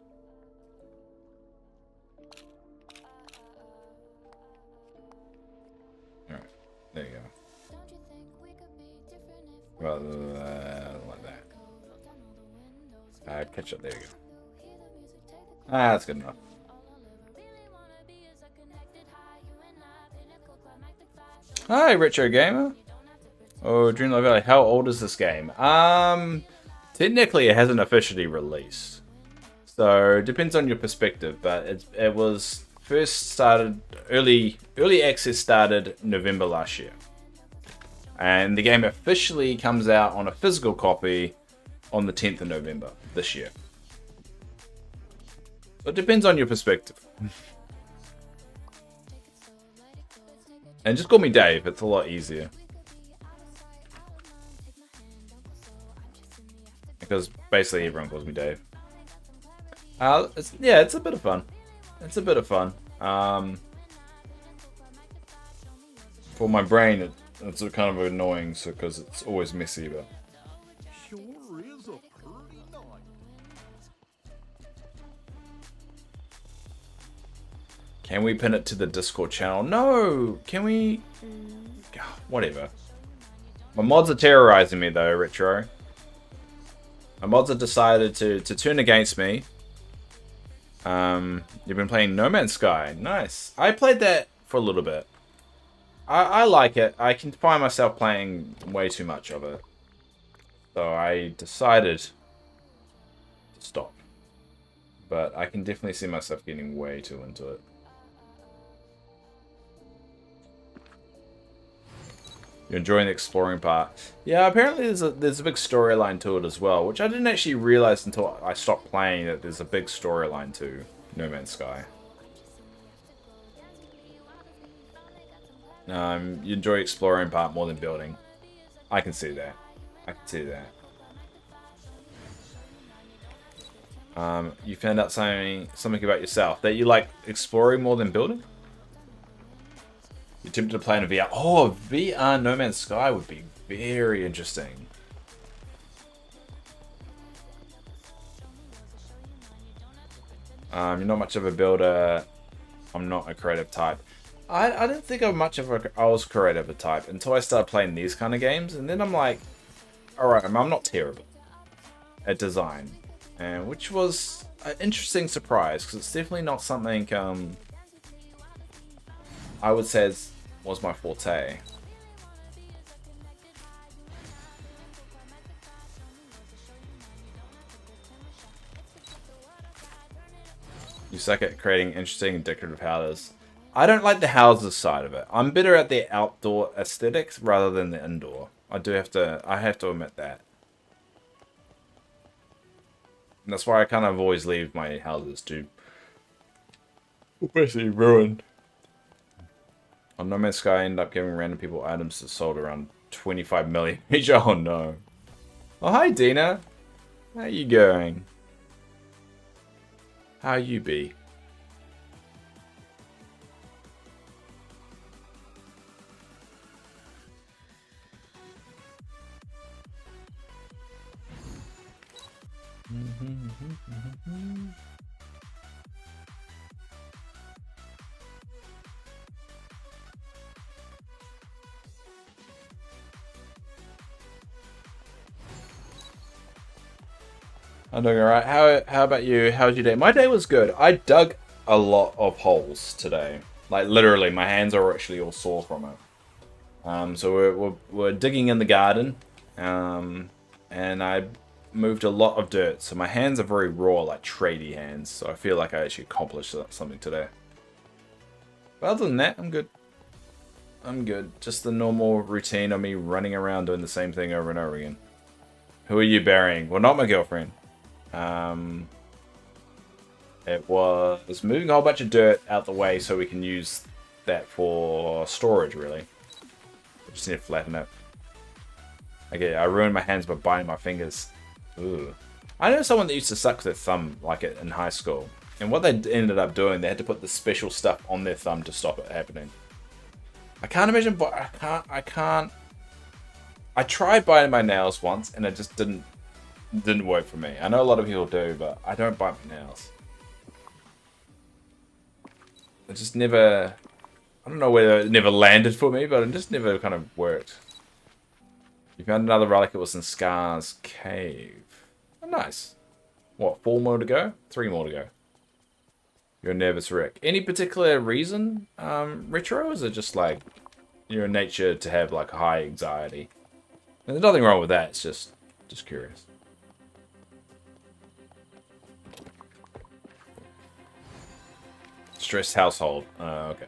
Alright, there you go. Rather like that. Catch up, there you go. Ah, that's good enough. Hi, Retro Gamer. Oh, Dreamlight Valley. How old is this game? Technically, it hasn't officially released, so it depends on your perspective. But it was first started early access started November last year, and the game officially comes out on a physical copy on the 10th of November this year. So it depends on your perspective. And just call me Dave. It's a lot easier. Because basically everyone calls me Dave. It's a bit of fun. It's a bit of fun. For my brain, it's kind of annoying, so because it's always messy. But Sure is a pretty night. can we pin it to the Discord channel? No. Can we? Whatever. My mods are terrorizing me though, Retro. My mods have decided to turn against me. You've been playing No Man's Sky. Nice. I played that for a little bit. I like it. I can find myself playing way too much of it. So I decided to stop. But I can definitely see myself getting way too into it. You're enjoying the exploring part. Yeah, apparently there's a big storyline to it as well, which I didn't actually realize until I stopped playing that there's a big storyline to No Man's Sky. You enjoy exploring part more than building. I can see that. I can see that. You found out something about yourself that you like exploring more than building. You're tempted to play in a VR. Oh, VR No Man's Sky would be very interesting. You're not much of a builder. I'm not a creative type. I didn't think I'm much of I was creative a type until I started playing these kind of games, and then I'm like, alright, I'm not terrible at design, and which was an interesting surprise because it's definitely not something I would say was my forte. You suck at creating interesting and decorative houses. I don't like the houses side of it. I'm better at the outdoor aesthetics rather than the indoor. I have to admit that. And that's why I kind of always leave my houses to basically ruined. On No Man's Sky, I ended up giving random people items that sold around 25 million each. Oh no. Oh, hi Dina. How you going? How you be? I'm doing alright. How about you? How was your day? My day was good. I dug a lot of holes today. Like literally, my hands are actually all sore from it. So we're digging in the garden, and I moved a lot of dirt. So my hands are very raw, like tradey hands. So I feel like I actually accomplished something today. But other than that, I'm good. I'm good. Just the normal routine of me running around doing the same thing over and over again. Who are you burying? Well, not my girlfriend. It was moving a whole bunch of dirt out the way so we can use that for storage, really. I just need to flatten it. Okay, I ruined my hands by biting my fingers. Ooh. I know someone that used to suck their thumb like it in high school. And what they ended up doing, they had to put the special stuff on their thumb to stop it happening. I can't imagine, but I can't. I tried biting my nails once and it just didn't didn't work for me. I know a lot of people do, but I don't bite my nails. It just never... I don't know whether it never landed for me, but it just never kind of worked. You found another relic. It was in Scar's cave. Oh, nice. What, 4 more to go? 3 more to go. You're a nervous wreck. Any particular reason, Retro? Or is it just like your nature to have like high anxiety? And there's nothing wrong with that. It's just curious. Stressed household. Okay.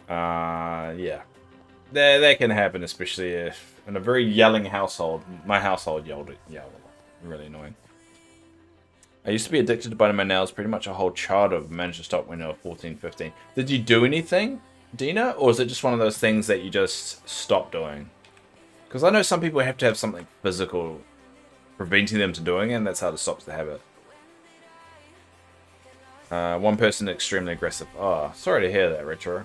Yeah. That can happen, especially if in a very yelling household. My household yelled. Really annoying. I used to be addicted to biting my nails pretty much a whole childhood, but managed to stop when I was 14, 15. Did you do anything, Dina? Or is it just one of those things that you just stop doing? Because I know some people have to have something physical preventing them to doing it, and that's how to stop the habit. One person extremely aggressive. Oh, sorry to hear that, Retro.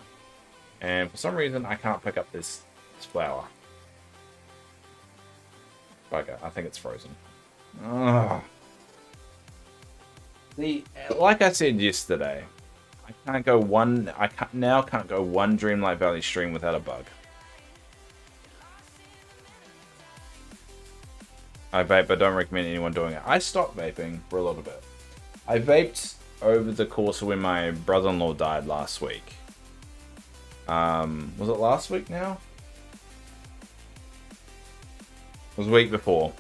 And for some reason, I can't pick up this flower. Bugger, I think it's frozen. Ugh. See, like I said yesterday, I can't go one. Now can't go one Dreamlight Valley stream without a bug. I vape, but don't recommend anyone doing it. I stopped vaping for a little bit. I vaped over the course of when my brother-in-law died last week. Was it last week now? It was the week before.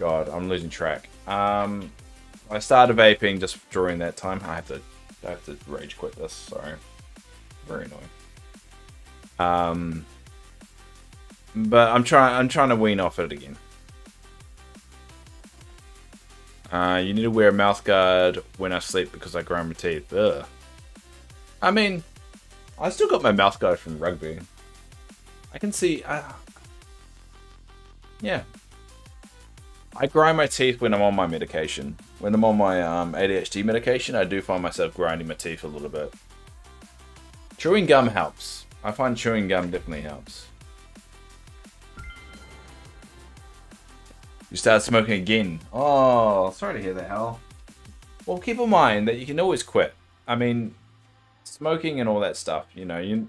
God, I'm losing track. I started vaping just during that time. I have to rage quit this. Sorry, very annoying. But I'm trying to wean off it again. You need to wear a mouth guard when I sleep because I grind my teeth. Ugh. I mean, I still got my mouth guard from rugby. I can see. Yeah. I grind my teeth when I'm on my medication. When I'm on my ADHD medication, I do find myself grinding my teeth a little bit. Chewing gum helps. I find chewing gum definitely helps. You started smoking again. Oh, sorry to hear that, Hal. Well, keep in mind that you can always quit. I mean, smoking and all that stuff, you know,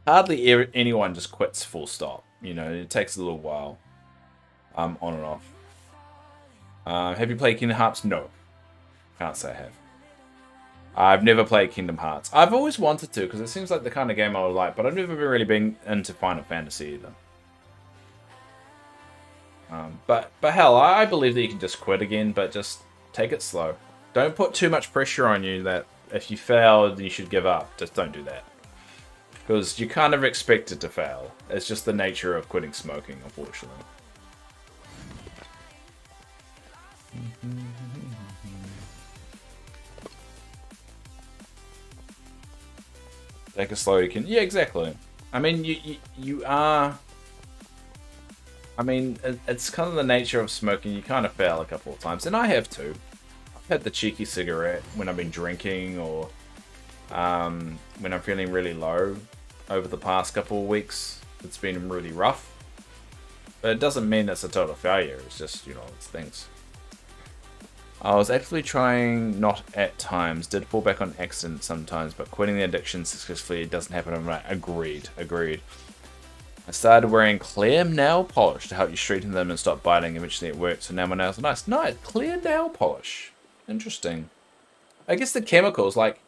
hardly anyone just quits full stop. You know, it takes a little while. On and off. Have you played Kingdom Hearts? No. Can't say I have. I've never played Kingdom Hearts. I've always wanted to, because it seems like the kind of game I would like, but I've never really been into Final Fantasy either. But hell, I believe that you can just quit again, but just take it slow. Don't put too much pressure on you that if you fail, you should give up. Just don't do that. Because you kind of expect it to fail. It's just the nature of quitting smoking, unfortunately. Take it slow, you can... Yeah, exactly. I mean, you are... I mean, it's kind of the nature of smoking. You kind of fail a couple of times. And I have too. I've had the cheeky cigarette when I've been drinking or when I'm feeling really low over the past couple of weeks. It's been really rough. But it doesn't mean it's a total failure. It's just, you know, it's things. I was actively trying not at times, did fall back on accident sometimes, but quitting the addiction successfully doesn't happen overnight. Agreed. I started wearing clear nail polish to help you straighten them and stop biting. Eventually it worked, so now my nails are nice. Nice, clear nail polish. Interesting. I guess the chemicals, like,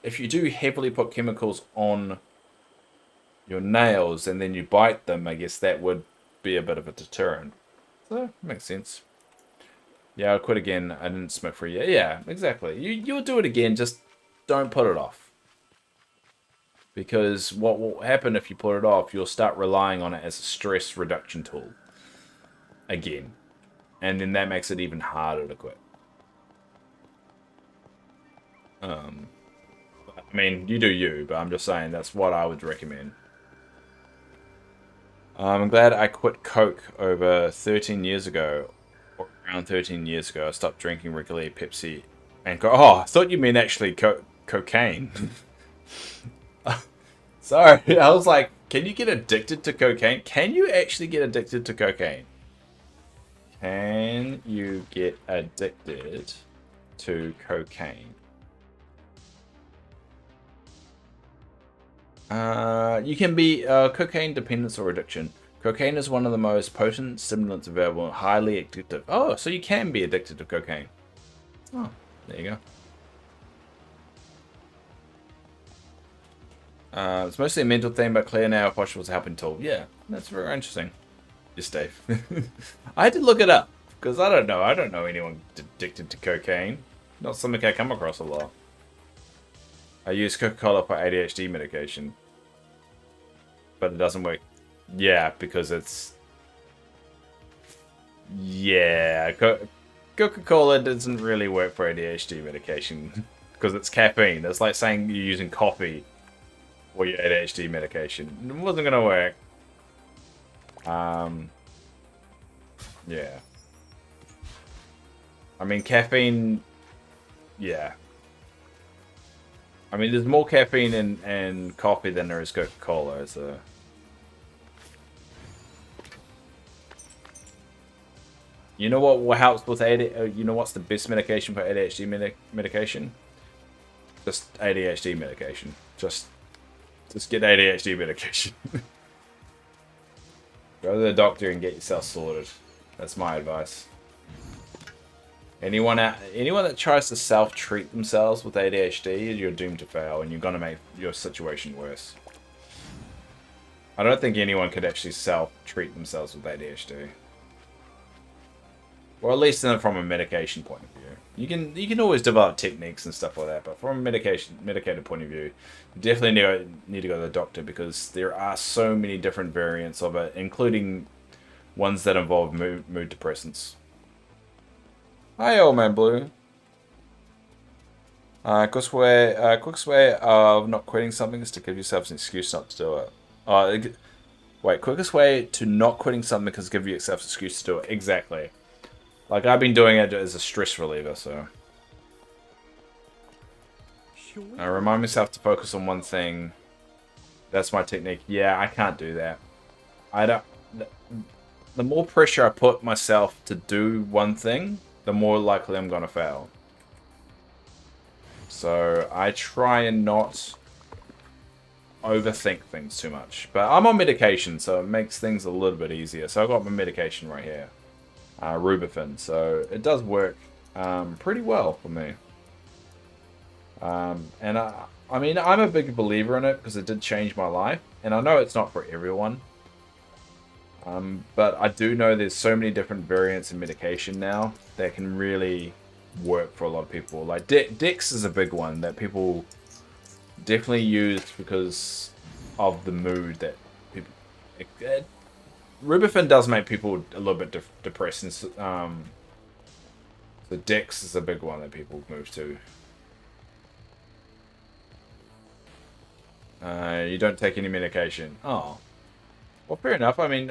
if you do heavily put chemicals on your nails and then you bite them, I guess that would be a bit of a deterrent. So, makes sense. Yeah, I'll quit again. I didn't smoke for a year. Yeah, exactly. You'll do it again, just don't put it off. Because what will happen if you put it off, you'll start relying on it as a stress reduction tool. Again. And then that makes it even harder to quit. I mean, you do you, but I'm just saying that's what I would recommend. I'm glad I quit Coke over 13 years ago. Around 13 years ago, I stopped drinking regularly Pepsi and oh, I thought you meant actually cocaine. Sorry, I was like, Can you get addicted to cocaine? Can you actually get addicted to cocaine? Can you get addicted to cocaine? You can be cocaine dependence or addiction. Cocaine is one of the most potent stimulants available and highly addictive. Oh, so you can be addicted to cocaine. Oh, there you go. It's mostly a mental thing, but clear now posture was a helping tool. Yeah, that's very interesting. Yes, Dave. I had to look it up because I don't know. I don't know anyone addicted to cocaine. Not something I come across a lot. I use Coca-Cola for ADHD medication, but it doesn't work. Yeah, because it's... Yeah, Coca-Cola doesn't really work for ADHD medication because it's caffeine. It's like saying you're using coffee for your ADHD medication. It wasn't going to work. Yeah. I mean, caffeine... Yeah. I mean, there's more caffeine in coffee than there is Coca-Cola, so... You know what helps with ADHD? You know what's the best medication for ADHD medication? Just ADHD medication. Just get ADHD medication. Go to the doctor and get yourself sorted. That's my advice. Anyone that tries to self-treat themselves with ADHD, you're doomed to fail, and you're gonna make your situation worse. I don't think anyone could actually self-treat themselves with ADHD. Or at least from a medication point of view. You can always develop techniques and stuff like that, but from a medicated point of view, you definitely need to go to the doctor because there are so many different variants of it, including ones that involve mood depressants. Hi, old man blue. Quickest way of not quitting something is to give yourself an excuse not to do it. Wait, quickest way to not quitting something is to give yourself an excuse to do it. Exactly. Like, I've been doing it as a stress reliever, so... I remind myself to focus on one thing. That's my technique. Yeah, I can't do that. I don't... The more pressure I put myself to do one thing, the more likely I'm gonna fail. So, I try and not overthink things too much. But I'm on medication, so it makes things a little bit easier. So I've got my medication right here. Rubifin, so it does work pretty well for me. And I mean, I'm a big believer in it because it did change my life, and I know it's not for everyone. But I do know there's so many different variants of medication now that can really work for a lot of people. Like Dex is a big one that people definitely use because of the mood that people... Rubifin does make people a little bit depressed, and so Dex is a big one that people move to. You don't take any medication. Oh. Well, fair enough. I mean,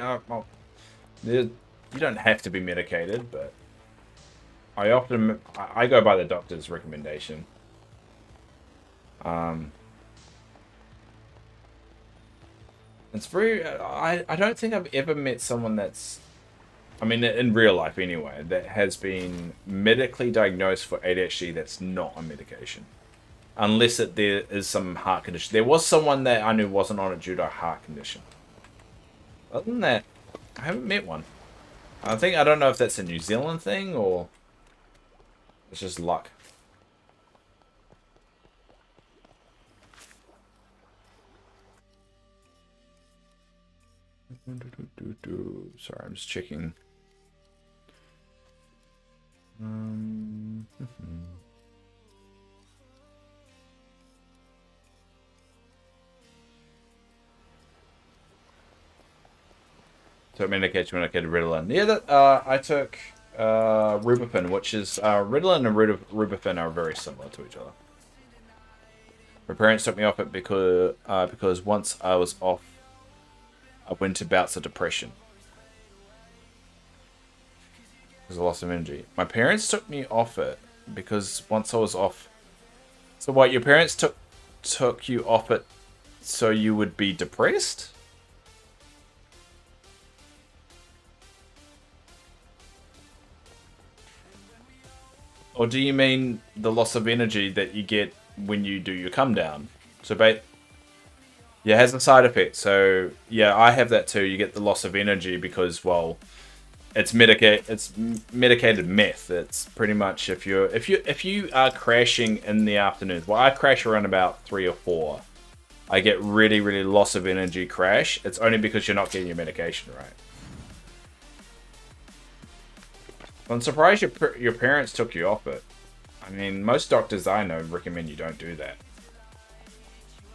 you don't have to be medicated, but I go by the doctor's recommendation. It's very... I don't think I've ever met someone that's... I mean, in real life anyway, that has been medically diagnosed for ADHD that's not on medication. Unless there is some heart condition. There was someone that I knew wasn't on it due to a heart condition. Other than that, I haven't met one. I don't know if that's a New Zealand thing or it's just luck. Sorry, I'm just checking. Took medication when I took Ritalin. Yeah, I took Rubifin, which is Ritalin and Rubifin are very similar to each other. My parents took me off it because once I was off, I went to bouts of depression because I lost some energy. My parents took me off it because once I was off. So what? Your parents took you off it so you would be depressed? Or do you mean the loss of energy that you get when you do your come down? So, yeah, it has a side effect. So, yeah, I have that too. You get the loss of energy because, well, it's medicated meth. It's pretty much if you are crashing in the afternoons. Well, I crash around about 3 or 4. I get really, really loss of energy crash. It's only because you're not getting your medication right. I'm surprised your parents took you off it. I mean, most doctors I know recommend you don't do that.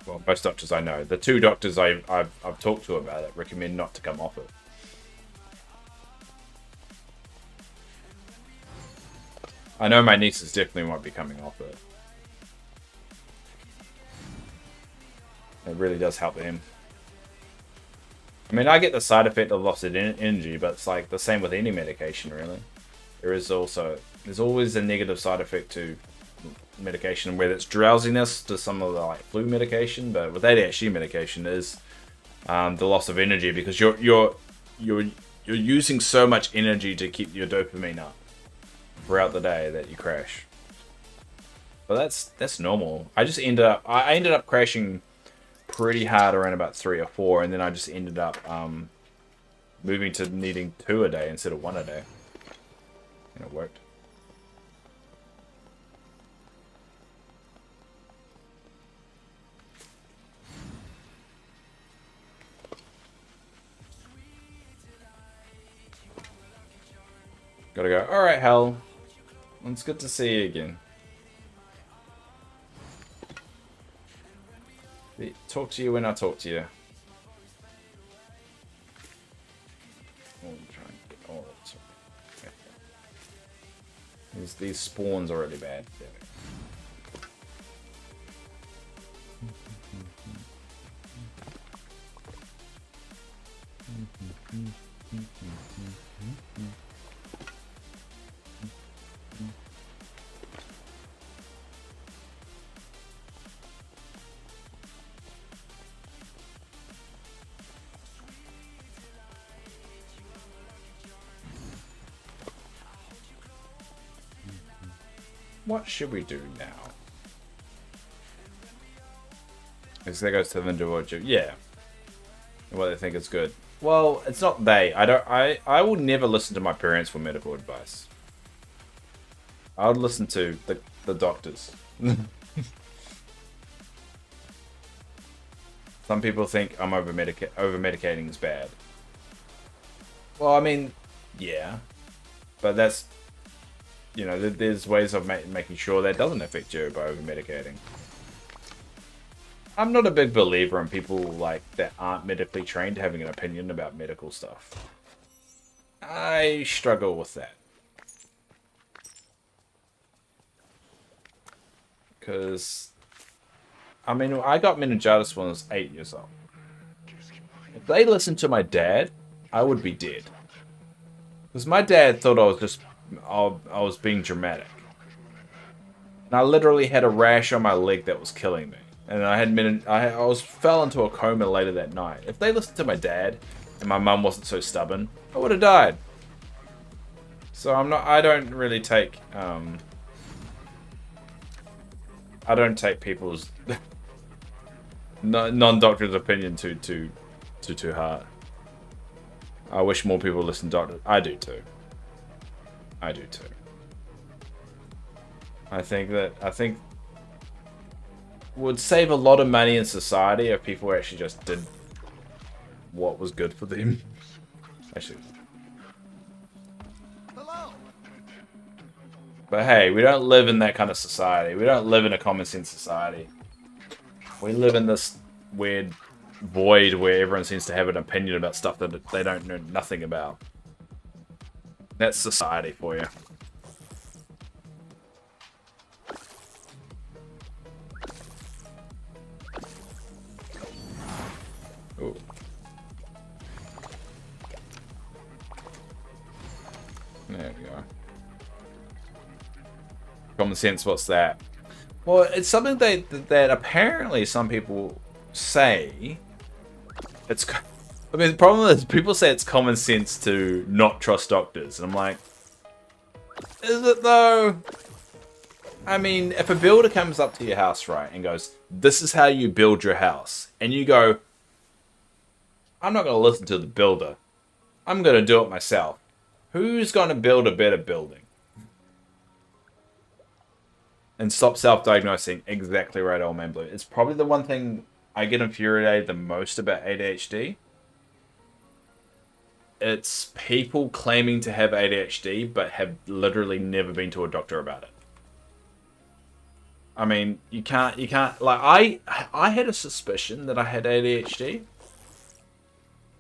Well, most doctors I know. The 2 doctors I've talked to about it recommend not to come off it. I know my nieces definitely won't be coming off it. It really does help them. I mean, I get the side effect of loss of energy, but it's like the same with any medication, really. There's always a negative side effect to medication, whether it's drowsiness to some of the like flu medication, but with ADHD medication is the loss of energy because you're using so much energy to keep your dopamine up throughout the day that you crash. But that's normal. I ended up crashing pretty hard around about 3 or 4, and then I just ended up moving to needing 2 a day instead of 1 a day. And it worked. Gotta go. Alright, Hal. It's good to see you again. Talk to you when I talk to you. These spawns are really bad. There we go. What should we do now? Because that goes to the individual. Yeah. What they think is good. Well, it's not they. I will never listen to my parents for medical advice. I would listen to the doctors. Some people think I'm over-medicating is bad. Well, I mean, yeah. But that's... You know, there's ways of making sure that doesn't affect you by over-medicating. I'm not a big believer in people like that aren't medically trained having an opinion about medical stuff. I struggle with that. Because, I mean, I got meningitis when I was 8 years old. If they listened to my dad, I would be dead. Because my dad thought I was being dramatic. And I literally had a rash on my leg that was killing me. And I fell into a coma later that night. If they listened to my dad and my mum wasn't so stubborn, I would have died. So I don't really take I don't take people's non-doctor's opinion too hard. I wish more people listen to doctors. I do too. I do too. I think would save a lot of money in society if people actually just did what was good for them. Actually. Hello. But hey, we don't live in that kind of society. We don't live in a common sense society. We live in this weird void where everyone seems to have an opinion about stuff that they don't know nothing about. That's society for you. Ooh. There we go. Common sense, what's that? Well, it's something that apparently some people say. I mean, the problem is people say it's common sense to not trust doctors. And I'm like, is it though? I mean, if a builder comes up to your house, right, and goes, this is how you build your house, and you go, I'm not going to listen to the builder. I'm going to do it myself. Who's going to build a better building? And stop self-diagnosing. Exactly right, old man blue. It's probably the one thing I get infuriated the most about ADHD. It's people claiming to have ADHD, but have literally never been to a doctor about it. I mean, you can't, like, I had a suspicion that I had ADHD,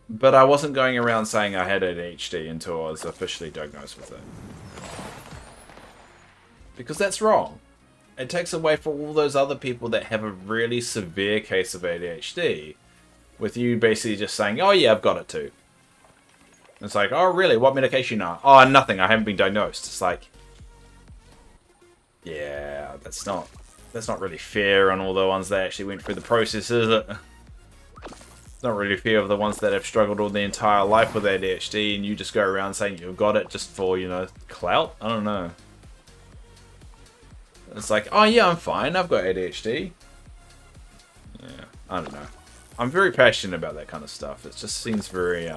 but I wasn't going around saying I had ADHD until I was officially diagnosed with it. Because that's wrong. It takes away from all those other people that have a really severe case of ADHD, with you basically just saying, oh yeah, I've got it too. It's like, oh really, what medication are? Oh, nothing, I haven't been diagnosed. It's like, yeah, that's not really fair on all the ones that actually went through the process, is it? It's not really fair of the ones that have struggled all their entire life with ADHD, and you just go around saying you've got it just for, you know, clout? I don't know. It's like, oh yeah, I'm fine, I've got ADHD. Yeah, I don't know. I'm very passionate about that kind of stuff. It just seems very,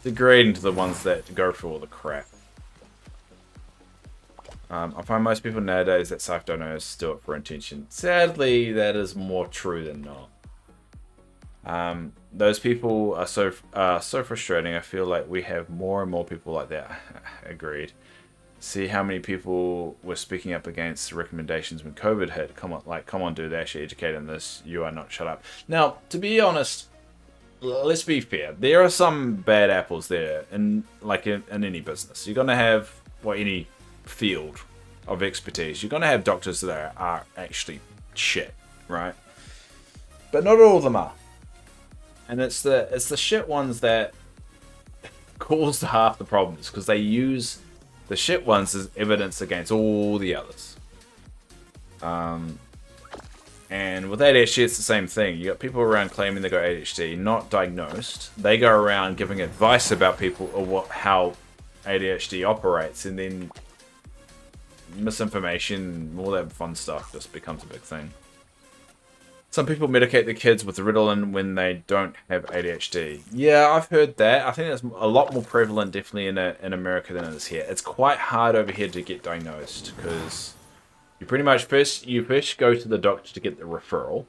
degrading to the ones that go through all the crap. I find most people nowadays that self-diagnose do it for intention. Sadly, that is more true than not. Those people are so frustrating. I feel like we have more and more people like that. Agreed. See how many people were speaking up against recommendations when COVID hit. Come on, dude, they're actually educated in this. You are not, shut up. Now, to be honest, let's be fair. There are some bad apples there, in any business. You're gonna have, well, any field of expertise. You're gonna have doctors that are actually shit, right? But not all of them are. And it's the shit ones that cause half the problems, because they use the shit ones as evidence against all the others. And with ADHD, it's the same thing. You got people around claiming they got ADHD, not diagnosed. They go around giving advice about people or how ADHD operates, and then misinformation, all that fun stuff just becomes a big thing. Some people medicate their kids with Ritalin when they don't have ADHD. Yeah, I've heard that. I think that's a lot more prevalent definitely in America than it is here. It's quite hard over here to get diagnosed, because you pretty much first go to the doctor to get the referral,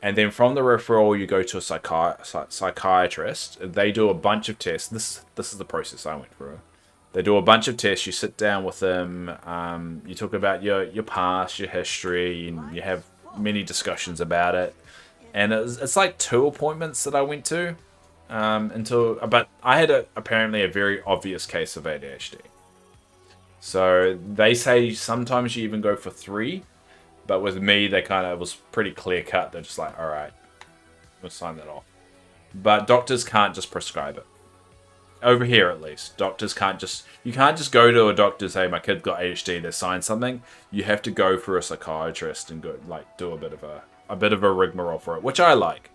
and then from the referral you go to a psychiatrist. They do a bunch of tests. This is the process I went through. They do a bunch of tests. You sit down with them. You talk about your past, your history, and you have many discussions about it. And it's like 2 appointments that I went to but I had apparently a very obvious case of ADHD. So they say sometimes you even go for 3, but with me, they kind of was pretty clear cut. They're just like, all right, we'll sign that off. But doctors can't just prescribe it. Over here, at least, doctors can't just, you can't just go to a doctor and say, my kid got ADHD, they sign something. You have to go for a psychiatrist and go, like, do a bit of a rigmarole for it, which I like.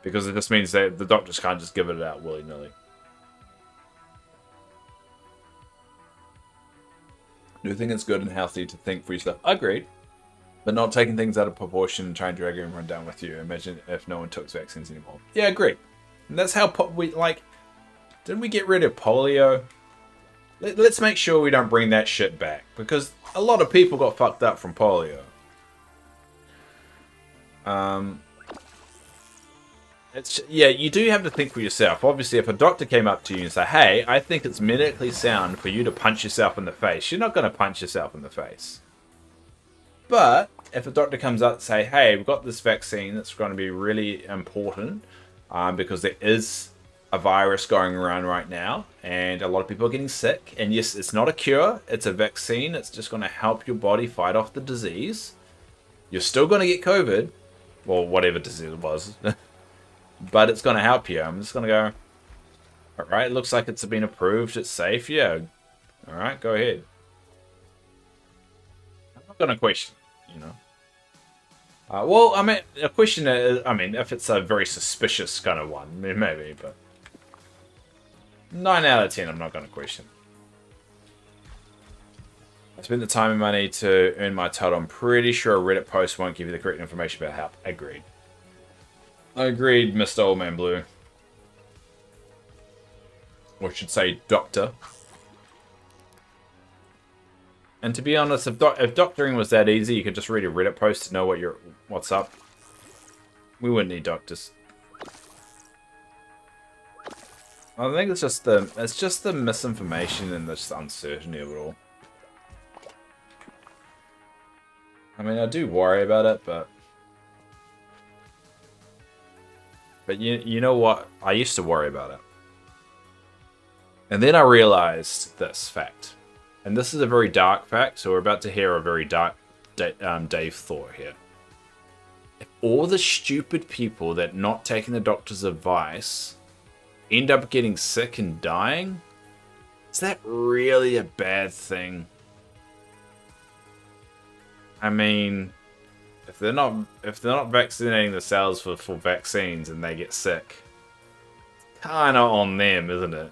Because it just means that the doctors can't just give it out willy-nilly. Do you think it's good and healthy to think for yourself? Agreed. But not taking things out of proportion and trying to drag everyone down with you. Imagine if no one took vaccines anymore. Yeah, agreed. And that's how didn't we get rid of polio? Let's make sure we don't bring that shit back, because a lot of people got fucked up from polio. Yeah, you do have to think for yourself. Obviously, if a doctor came up to you and said, hey, I think it's medically sound for you to punch yourself in the face, you're not going to punch yourself in the face. But if a doctor comes up and say, hey, we've got this vaccine that's going to be really important, because there is a virus going around right now, and a lot of people are getting sick. And yes, it's not a cure, it's a vaccine. It's just going to help your body fight off the disease. You're still going to get COVID, or whatever disease it was, but it's going to help you. I'm just going to go, all right, looks like it's been approved, it's safe, yeah. All right, go ahead. I'm not going to question, you know. Well, I mean, a question, if it's a very suspicious kind of one, maybe, but 9 out of 10, I'm not going to question. I spent the time and money to earn my title. I'm pretty sure a Reddit post won't give you the correct information about help. Agreed. Agreed, Mr. Old Man Blue. Or I should say, Doctor. And to be honest, if doctoring was that easy, you could just read a Reddit post to know what's up. We wouldn't need doctors. I think it's just the misinformation and the uncertainty of it all. I mean, I do worry about it, but you know what? I used to worry about it. And then I realized this fact. And this is a very dark fact, so we're about to hear a very dark Dave thought here. If all the stupid people that not taking the doctor's advice end up getting sick and dying, is that really a bad thing? I mean, if they're not vaccinating themselves for vaccines and they get sick, kind of on them, isn't it?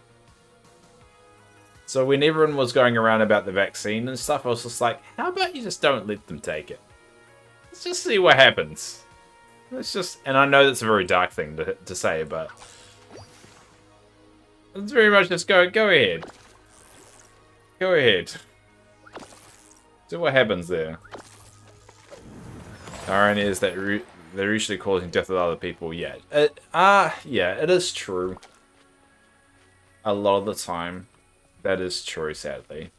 So when everyone was going around about the vaccine and stuff, I was just like, how about you just don't let them take it? Let's just see what happens. Let's just, and I know that's a very dark thing to say, but it's very much just go ahead. Go ahead. See what happens there. The irony is that they're usually causing death with other people. Yeah, yeah, it is true. A lot of the time, that is true, sadly.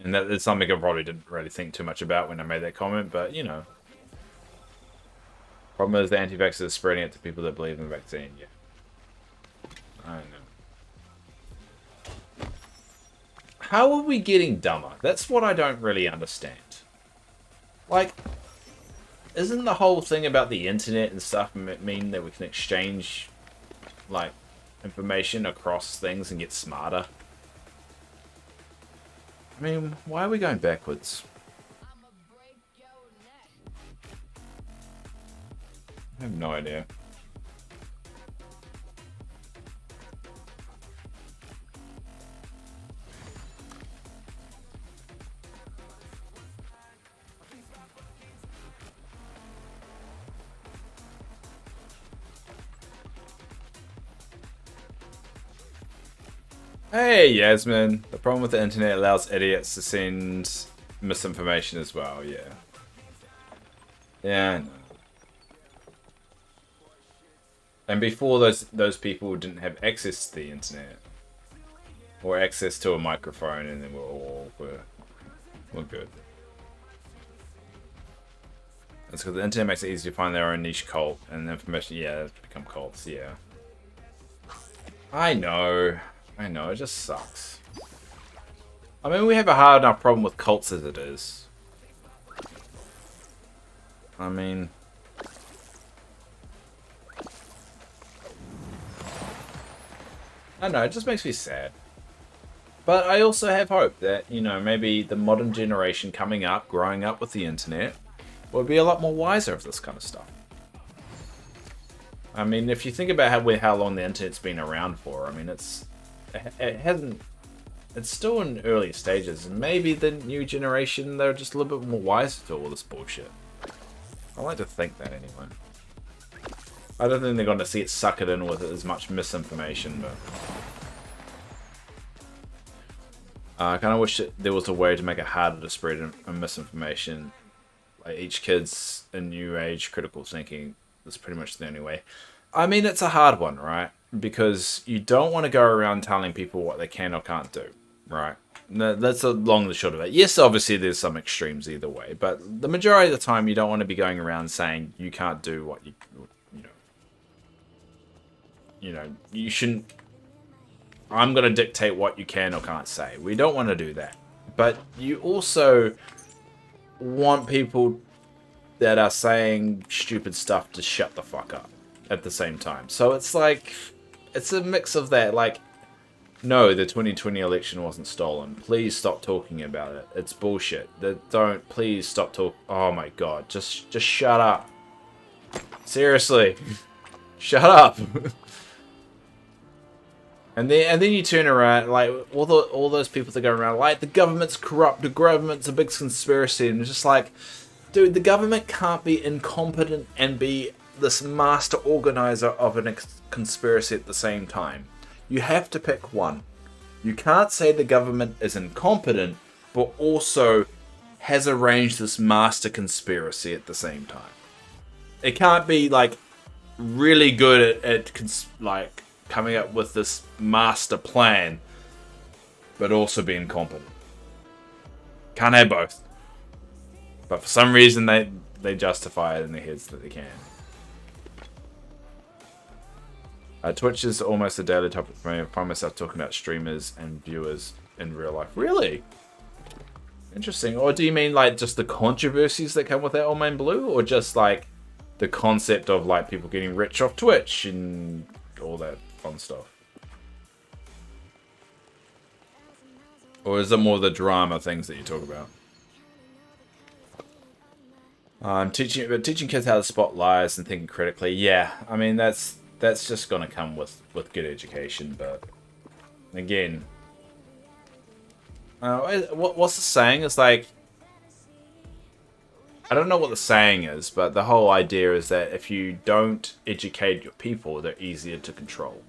And that is something I probably didn't really think too much about when I made that comment, but you know. Problem is the anti-vaxxers are spreading it to people that believe in the vaccine. Yeah, I know. How are we getting dumber? That's what I don't really understand. Like, isn't the whole thing about the internet and stuff mean that we can exchange, like, information across things and get smarter? I mean, why are we going backwards? I have no idea. Hey, Yasmin. The problem with the internet allows idiots to send misinformation as well, yeah. Yeah, I know. And before those people didn't have access to the internet. Or access to a microphone, and then we're good. That's because the internet makes it easy to find their own niche cult, and information, yeah, it's become cults, yeah. I know, it just sucks. I mean, we have a hard enough problem with cults as it is. I mean, I don't know, it just makes me sad. But I also have hope that, you know, maybe the modern generation coming up, growing up with the internet, will be a lot more wiser of this kind of stuff. I mean, if you think about how long the internet's been around for, I mean, it's still in early stages, and maybe the new generation, they're just a little bit more wiser to all this bullshit. I like to think that anyway. I don't think they're going to see it suck it in with as much misinformation, but I kind of wish that there was a way to make it harder to spread misinformation. Like, each kid's a new age critical thinking. That's pretty much the only way. I mean, it's a hard one, right? Because you don't want to go around telling people what they can or can't do, right? That's the long and the short of it. Yes, obviously there's some extremes either way, but the majority of the time you don't want to be going around saying you can't do what you know, you shouldn't. I'm going to dictate what you can or can't say. We don't want to do that. But you also want people that are saying stupid stuff to shut the fuck up at the same time. So it's like, it's a mix of that. Like, no, the 2020 election wasn't stolen. Please stop talking about it. It's bullshit. Please stop talking. Oh my god, just shut up. Seriously. Shut up. And then you turn around, like, all those people that go around, like, the government's corrupt, the government's a big conspiracy, and it's just like, dude, the government can't be incompetent and be this master organizer of a conspiracy at the same time. You have to pick one. You can't say the government is incompetent, but also has arranged this master conspiracy at the same time. It can't be, like, really good at like, coming up with this master plan, but also be incompetent. Can't have both. But for some reason, they justify it in their heads that they can. Twitch is almost a daily topic for me. I find myself talking about streamers and viewers in real life. Really? Interesting. Or do you mean like just the controversies that come with that Old Man Blue? Or just like the concept of like people getting rich off Twitch and all that fun stuff? Or is it more the drama things that you talk about? Teaching kids how to spot lies and thinking critically. Yeah, I mean that's just gonna come with good education, but again, what's the saying? It's like, I don't know what the saying is, but the whole idea is that if you don't educate your people, they're easier to control.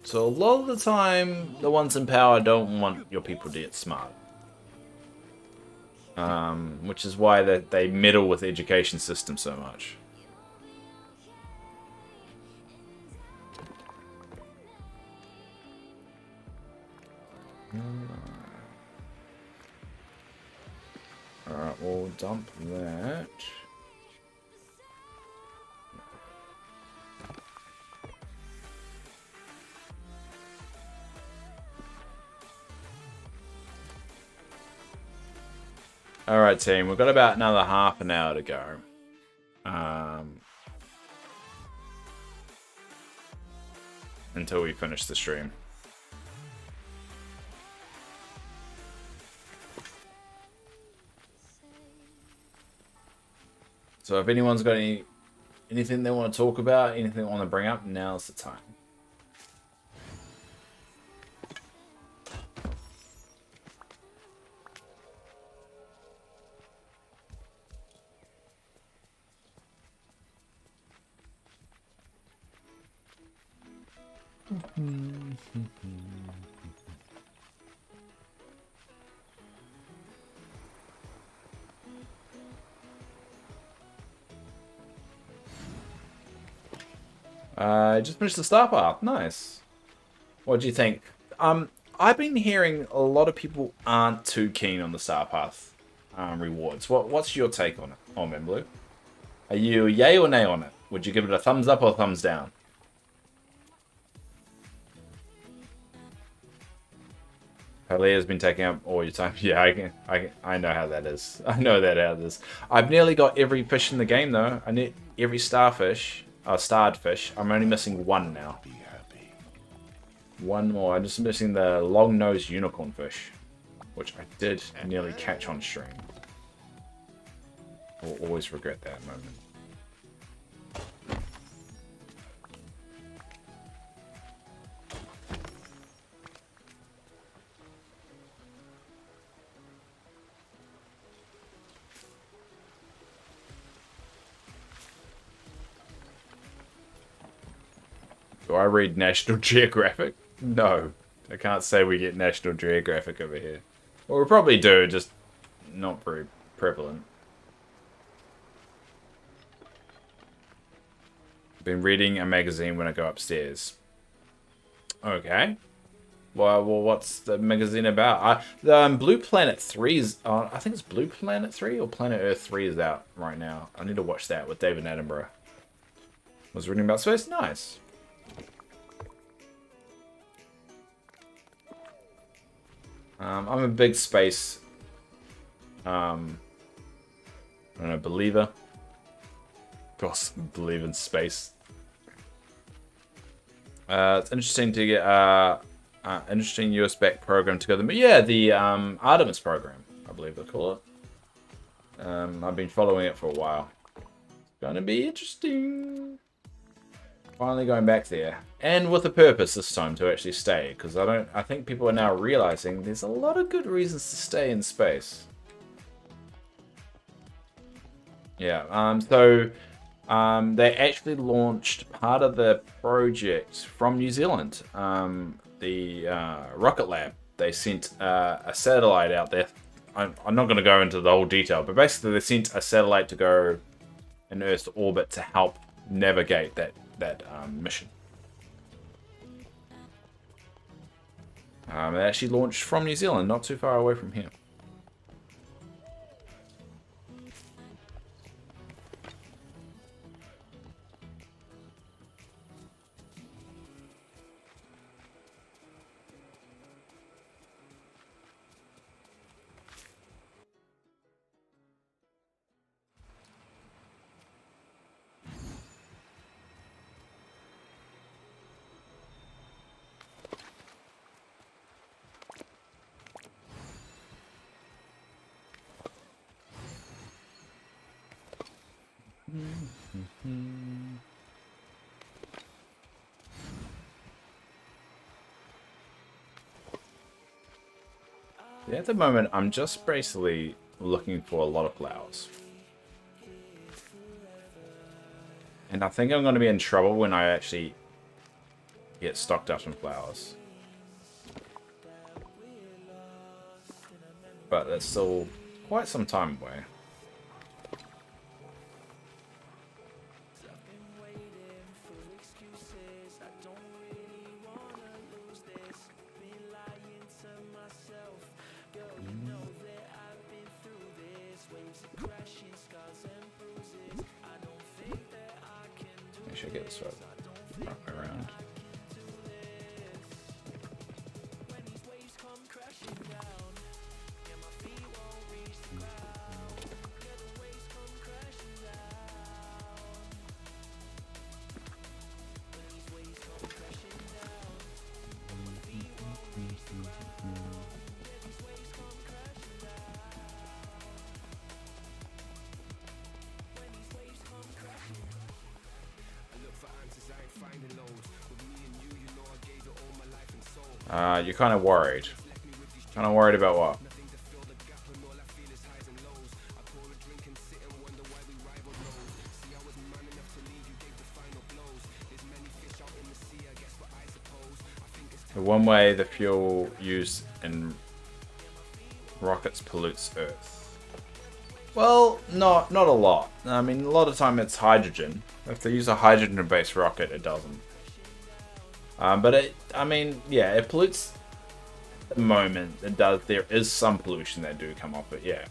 So a lot of the time, the ones in power don't want your people to get smart. Which is why they meddle with the education system so much. Alright, we'll dump that. Alright team, we've got about another half an hour to go. Until we finish the stream. So if anyone's got anything they want to talk about, anything they want to bring up, now's the time. Just finished the star path. Nice. What do you think? I've been hearing a lot of people aren't too keen on the star path rewards. What's your take on it, on Blue? Are you yay or nay on it? Would you give it a thumbs up or thumbs down? Leah's been taking up all your time. Yeah, I know how that is. I know that how it is. I've nearly got every fish in the game though. I need every starfish. Starred fish. I'm only missing one now. One more. I'm just missing the long-nosed unicorn fish, which I did nearly catch on stream. I'll always regret that moment. Do I read National Geographic? No. I can't say we get National Geographic over here. Well, we probably do, just not very prevalent. I've been reading a magazine when I go upstairs. Okay. Well, what's the magazine about? Blue Planet 3 is... I think it's Blue Planet 3 or Planet Earth 3 is out right now. I need to watch that with David Attenborough. Was reading about space? Nice. I'm a big space, I don't know, believer. Of course, believe in space. It's interesting to get interesting US-backed program together. But yeah, the Artemis program, I believe they call it. I've been following it for a while. It's gonna be interesting. Finally going back there. And with a purpose this time to actually stay. Because I think people are now realizing there's a lot of good reasons to stay in space. Yeah, they actually launched part of the project from New Zealand. The Rocket Lab. They sent a satellite out there. I'm not going to go into the whole detail, but basically they sent a satellite to go in Earth's orbit to help navigate that mission. It actually launched from New Zealand, not too far away from here. Yeah, at the moment, I'm just basically looking for a lot of flowers. And I think I'm going to be in trouble when I actually get stocked up on flowers. But that's still quite some time away. I should get this right around. You're kind of worried. Kind of worried about what? The one way the fuel used in rockets pollutes Earth. Well, not a lot. I mean, a lot of time it's hydrogen. If they use a hydrogen-based rocket, it doesn't. But I mean, yeah, it pollutes at the moment. It does. There is some pollution that do come off it, yeah.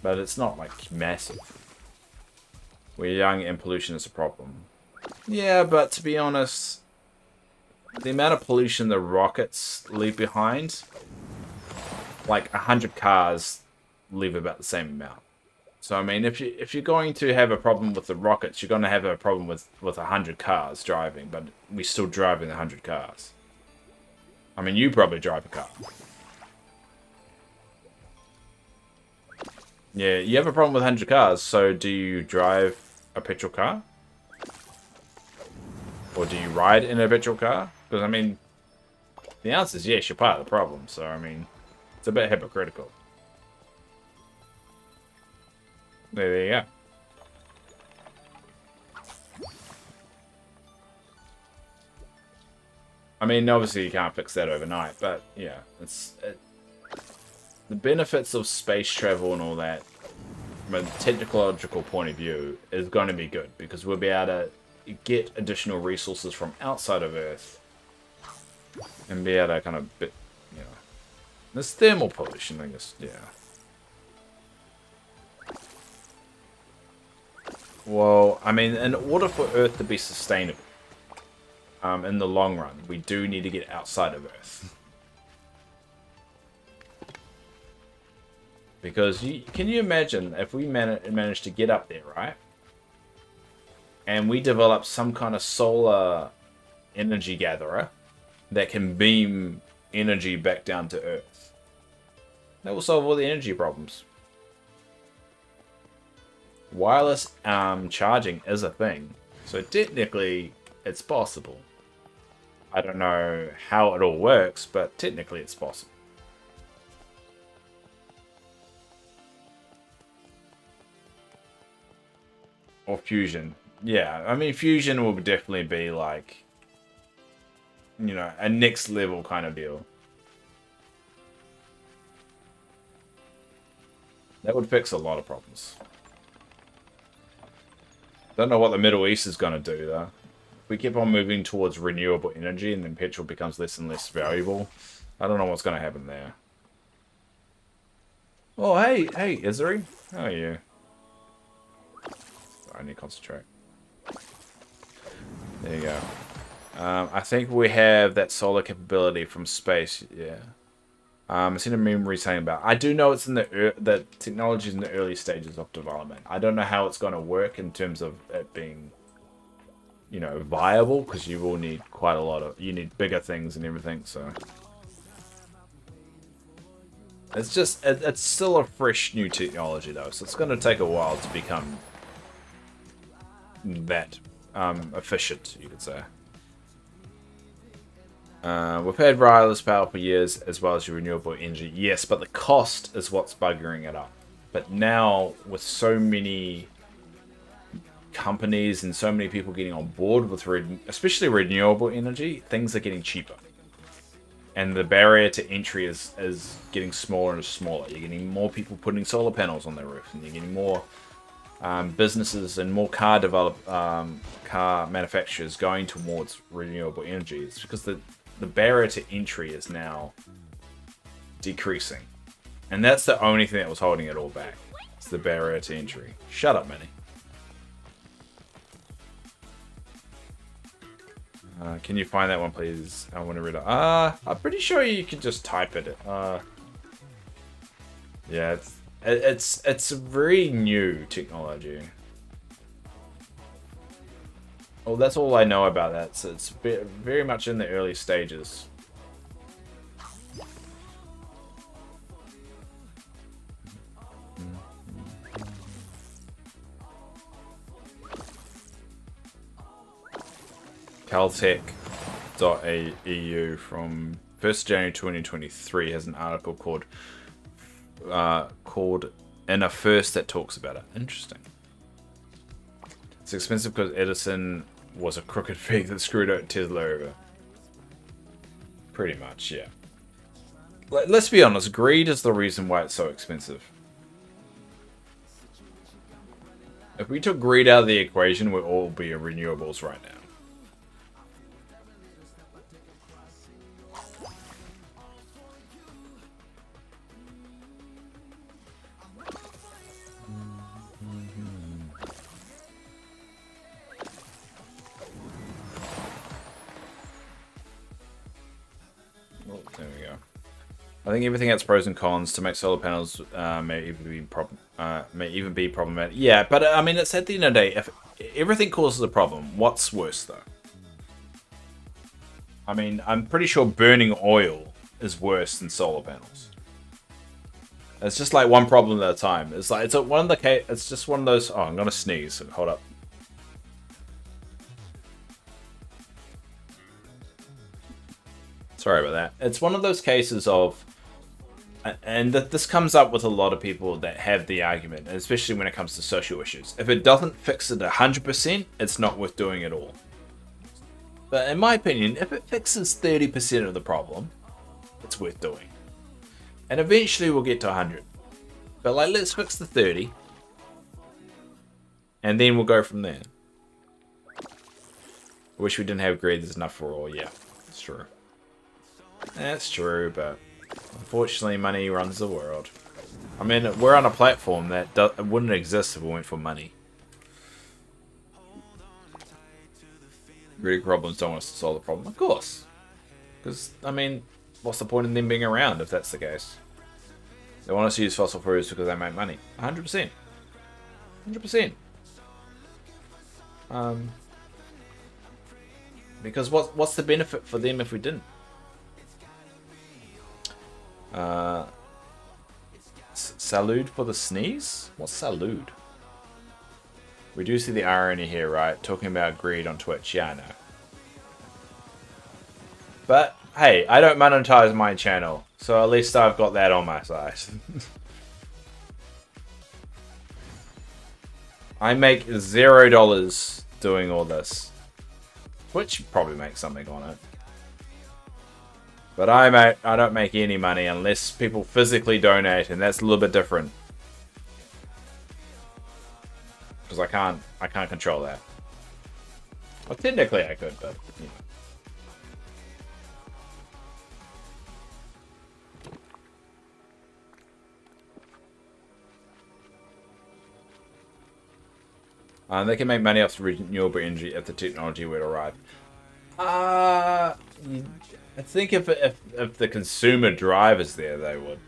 But it's not like massive. We're young and pollution is a problem. Yeah, but to be honest, the amount of pollution the rockets leave behind, like 100 cars leave about the same amount. So I mean, if you're going to have a problem with the rockets, you're going to have a problem with 100 cars driving, but we're still driving the 100 cars. I mean, you probably drive a car. Yeah, you have a problem with 100 cars, so do you drive a petrol car? Or do you ride in a petrol car? Because, I mean, the answer is yes, you're part of the problem, so, I mean, it's a bit hypocritical. There you go. I mean, obviously you can't fix that overnight, but yeah, the benefits of space travel and all that, from a technological point of view, is going to be good because we'll be able to get additional resources from outside of Earth and be able to kind of, you know, this thermal pollution, I guess, yeah. Well, I mean, in order for Earth to be sustainable, in the long run, we do need to get outside of Earth. Because, can you imagine if we managed to get up there, right? And we develop some kind of solar energy gatherer that can beam energy back down to Earth. That will solve all the energy problems. Wireless charging is a thing. So technically, it's possible. I don't know how it all works, but technically it's possible. Or fusion. Yeah, I mean, fusion will definitely be like, you know, a next level kind of deal. That would fix a lot of problems. Don't know what the Middle East is going to do, though. If we keep on moving towards renewable energy and then petrol becomes less and less valuable, I don't know what's going to happen there. Oh, hey, Izuri. How are you? I need to concentrate. There you go. I think we have that solar capability from space. Yeah. I've seen a meme saying about. I do know it's in the technology is in the early stages of development. I don't know how it's going to work in terms of it being, you know, viable, because you will need quite a lot of. You need bigger things and everything. So it's just it's still a fresh new technology though, so it's going to take a while to become that efficient, you could say. We've had wireless power for years, as well as your renewable energy. Yes, but the cost is what's buggering it up. But now, with so many companies and so many people getting on board with, especially renewable energy, things are getting cheaper. And the barrier to entry is getting smaller and smaller. You're getting more people putting solar panels on their roof, and you're getting more businesses and more car manufacturers going towards renewable energy. It's because the barrier to entry is now decreasing. And that's the only thing that was holding it all back. It's the barrier to entry. Shut up, Manny. Can you find that one, please? I want to read it. I'm pretty sure you can just type it. Yeah, it's a very new technology. Well, that's all I know about that. So it's very much in the early stages. Caltech.eu from 1st January 2023 has an article called "In a First" that talks about it. Interesting. It's expensive because Edison was a crooked pig that screwed Tesla over. Pretty much, yeah. Let's be honest, greed is the reason why it's so expensive. If we took greed out of the equation, we'd all be in renewables right now. I think everything has pros and cons. To make solar panels may even be problematic. Yeah, but I mean, it's at the end of the day, if everything causes a problem, what's worse though? I mean, I'm pretty sure burning oil is worse than solar panels. It's just like one problem at a time. It's like one of the case. It's just one of those. Oh, I'm gonna sneeze. Hold up. Sorry about that. It's one of those cases of, and this comes up with a lot of people that have the argument, especially when it comes to social issues. If it doesn't fix it 100%, it's not worth doing at all. But in my opinion, if it fixes 30% of the problem, it's worth doing. And eventually we'll get to 100. But like, let's fix the 30. And then we'll go from there. I wish we didn't have greed. There's enough for all. Yeah, it's true. That's true, but unfortunately money runs the world. I mean, we're on a platform that wouldn't exist if it weren't for money. Greedy problems don't want us to solve the problem. Of course. Because, I mean, what's the point in them being around if that's the case? They want us to use fossil fuels because they make money. 100%. 100%. Because what's the benefit for them if we didn't? Salute for the sneeze? What's salute? We do see the irony here, right? Talking about greed on Twitch. Yeah, I know. But hey, I don't monetize my channel, so at least I've got that on my side. I make $0 doing all this. Twitch probably makes something on it. But I don't make any money unless people physically donate, and that's a little bit different. Because I can't control that. Well, technically I could, but you know. They can make money off renewable energy if the technology were to arrive. I think if the consumer drive is there, they would.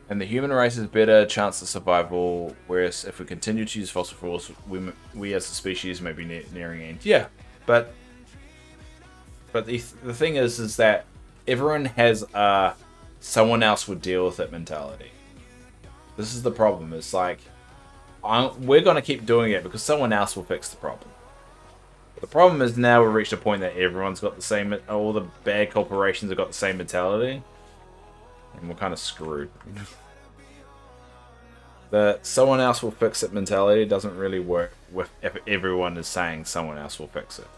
And the human race has better chance of survival, whereas if we continue to use fossil fuels, we as a species may be nearing end. Yeah, but the thing is that everyone has someone else would deal with it mentality. This is the problem. It's like, we're going to keep doing it because someone else will fix the problem. The problem is now we've reached a point that everyone's got the same, all the bad corporations have got the same mentality. And we're kind of screwed. The someone else will fix it mentality doesn't really work if everyone is saying someone else will fix it.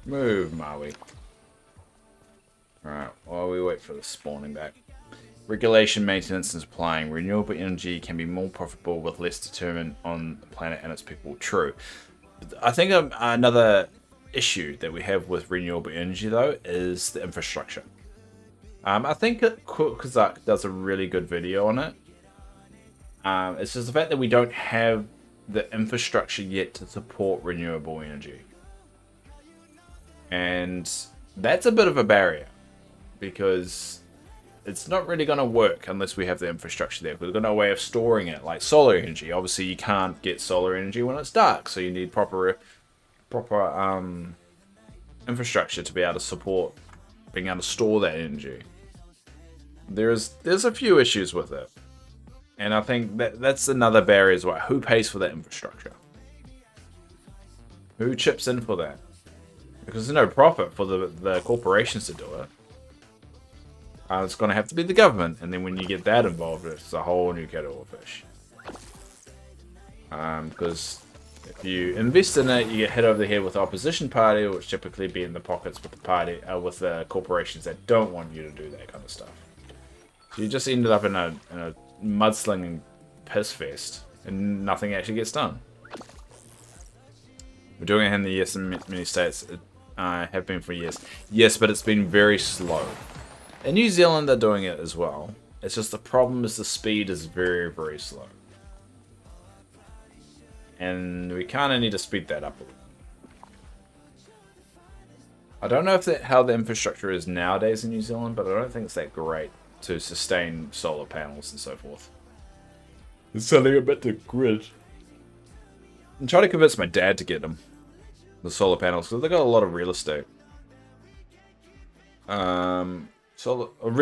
Move, Maui. Alright, while we wait for the spawning back. Regulation, maintenance, and supplying. Renewable energy can be more profitable with less determined on the planet and its people. True. I think another issue that we have with renewable energy, though, is the infrastructure. I think Kazak does a really good video on it. It's just the fact that we don't have the infrastructure yet to support renewable energy. And that's a bit of a barrier, because it's not really going to work unless we have the infrastructure there. We've got no way of storing it, like solar energy. Obviously, you can't get solar energy when it's dark, so you need proper infrastructure to be able to support being able to store that energy. There's a few issues with it, and I think that's another barrier as well. Who pays for that infrastructure? Who chips in for that? Because there's no profit for the corporations to do it. It's going to have to be the government. And then when you get that involved, it's a whole new kettle of fish. Because if you invest in it, you get hit over the head with the opposition party, which typically be in the pockets with the party, with the corporations that don't want you to do that kind of stuff. So you just ended up in a mudslinging piss fest, and nothing actually gets done. We're doing it in the US in many states. Have been for years. Yes, but it's been very slow. In New Zealand, they're doing it as well. It's just the problem is the speed is very, very slow. And we kind of need to speed that up a little. I don't know how the infrastructure is nowadays in New Zealand, but I don't think it's that great to sustain solar panels and so forth. It's selling a bit to grid. I'm trying to convince my dad to get them. The solar panels, because they've got a lot of real estate. Real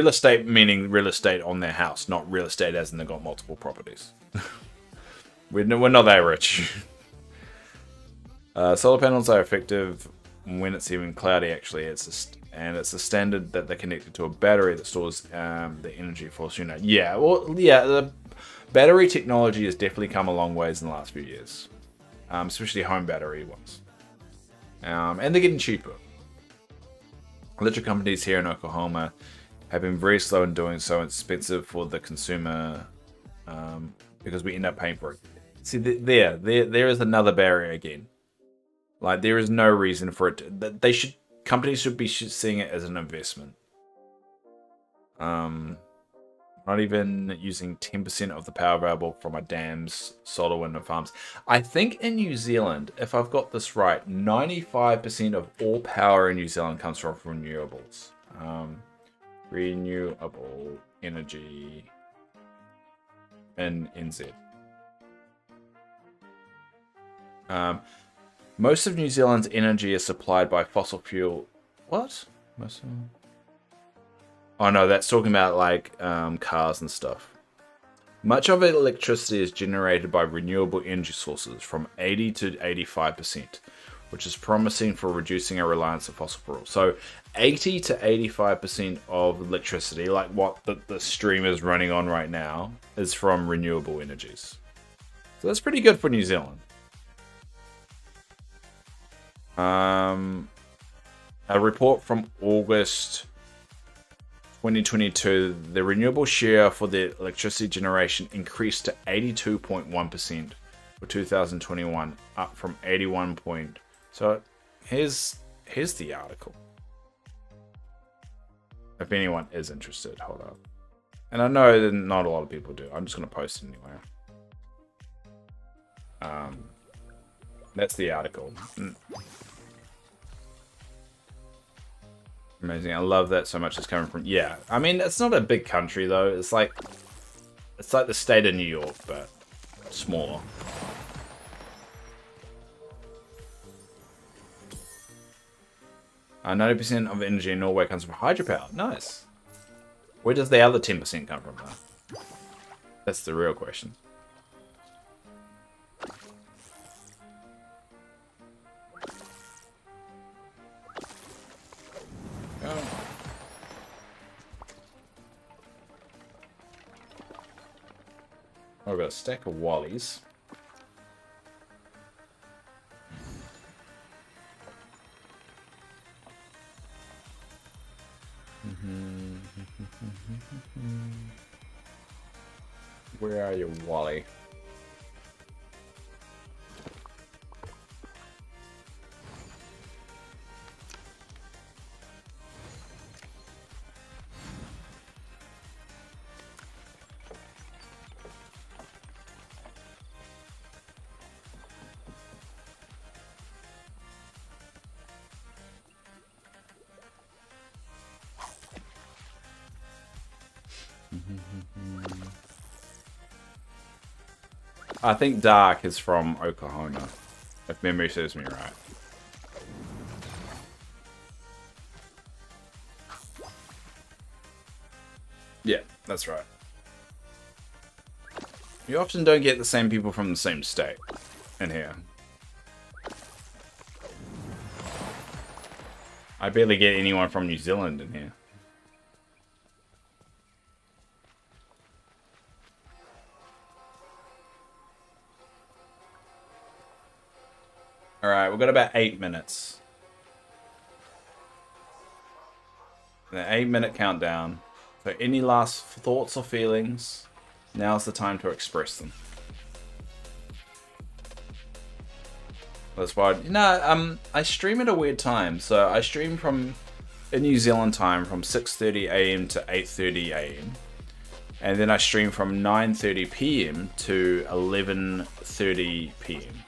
estate meaning real estate on their house, not real estate as in they've got multiple properties. We're not that rich. Solar panels are effective when it's even cloudy, actually. It's a standard that they're connected to a battery that stores the energy for sooner. Yeah, well, yeah, the battery technology has definitely come a long ways in the last few years. Especially home battery ones. And they're getting cheaper. Electric companies here in Oklahoma have been very slow in doing so. It's expensive for the consumer because we end up paying for it. See, there is another barrier again. Like, there is no reason for it. Companies should be seeing it as an investment. Not even using 10% of the power available from my dams, solar, wind, and farms. I think in New Zealand, if I've got this right, 95% of all power in New Zealand comes from renewables. Renewable energy in NZ. Most of New Zealand's energy is supplied by fossil fuel. What? Most of... Oh no, that's talking about like cars and stuff. Much of electricity is generated by renewable energy sources from 80 to 85%, which is promising for reducing our reliance on fossil fuels. So 80 to 85% of electricity, like what the stream is running on right now, is from renewable energies. So that's pretty good for New Zealand. A report from August 2022, the renewable share for the electricity generation increased to 82.1% for 2021, up from 81. So here's the article. If anyone is interested, hold up. And I know that not a lot of people do. I'm just going to post it anyway. That's the article. Amazing. I love that so much is coming from... Yeah, I mean, it's not a big country, though. It's like the state of New York, but smaller. Uh, 90% of energy in Norway comes from hydropower. Nice. Where does the other 10% come from, though? That's the real question. Oh, I've got a stack of wallies. Where are you, Wally? I think Dark is from Oklahoma, if memory serves me right. Yeah, that's right. You often don't get the same people from the same state in here. I barely get anyone from New Zealand in here. Alright, we've got about 8 minutes. The 8-minute countdown. So any last thoughts or feelings, now's the time to express them. That's why, I stream at a weird time. So I stream in New Zealand time from 6:30 AM to 8:30 AM. And then I stream from 9:30 PM to 11:30 PM.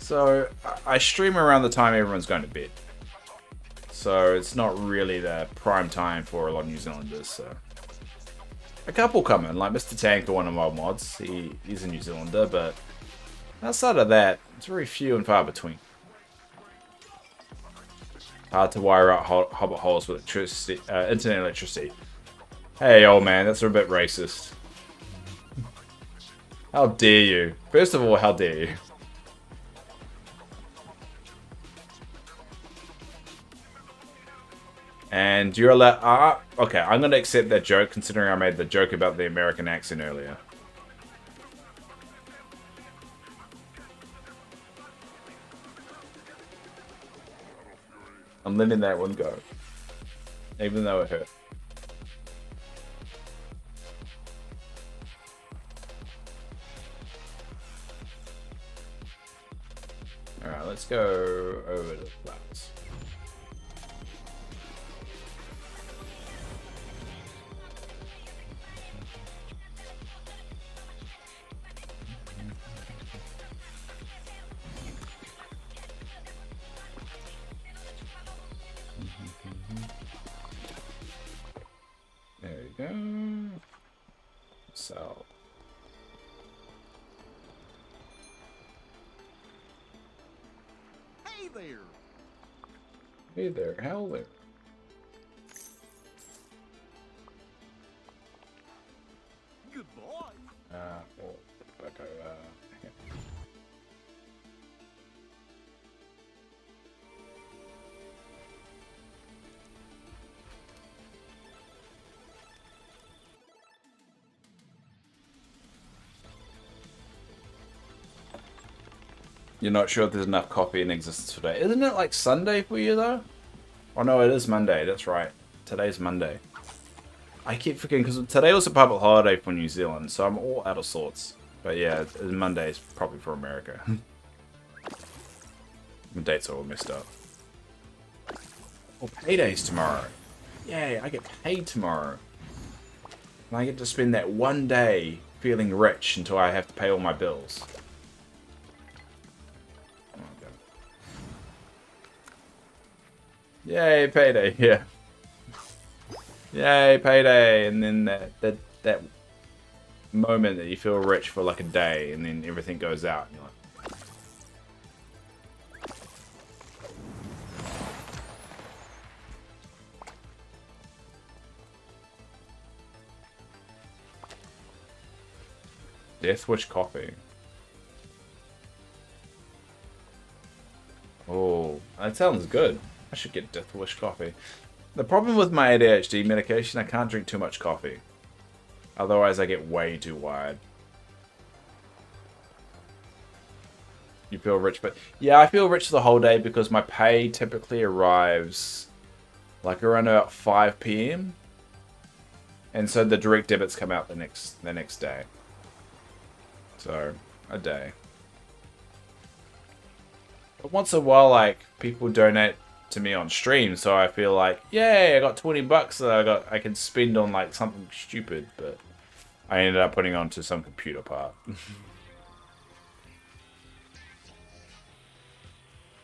So I stream around the time everyone's going to bed. So it's not really the prime time for a lot of New Zealanders. So a couple come in, like Mr. Tank, one of my mods. He's a New Zealander, but outside of that, it's very few and far between. Hard to wire out hobbit holes with electricity, internet electricity. Hey, old man, that's a bit racist. How dare you? First of all, how dare you? And you're allowed... okay, I'm going to accept that joke, considering I made the joke about the American accent earlier. I'm letting that one go. Even though it hurt. let's go over to the flowers. There you go. So. Hey there. Hey there, hell there. Goodbye. Oh, okay, hang on. You're not sure if there's enough coffee in existence today. Isn't it like Sunday for you though? Oh no, it is Monday, that's right. Today's Monday. I keep forgetting because today was a public holiday for New Zealand, so I'm all out of sorts. But yeah, Monday is probably for America. The dates are all messed up. Oh, payday's tomorrow. Yay, I get paid tomorrow. And I get to spend that one day feeling rich until I have to pay all my bills. Yay, payday, yeah. Yay, payday, and then that moment that you feel rich for like a day, and then everything goes out, and you're like... Death Wish coffee. Oh, that sounds good. I should get Death Wish coffee. The problem with my ADHD medication, I can't drink too much coffee. Otherwise, I get way too wired. You feel rich, but... Yeah, I feel rich the whole day because my pay typically arrives like around about 5 PM. And so the direct debits come out the next day. So, a day. But once in a while, like, people donate to me on stream, so I feel like, yay, I got 20 bucks that I can spend on like something stupid, but I ended up putting onto some computer part.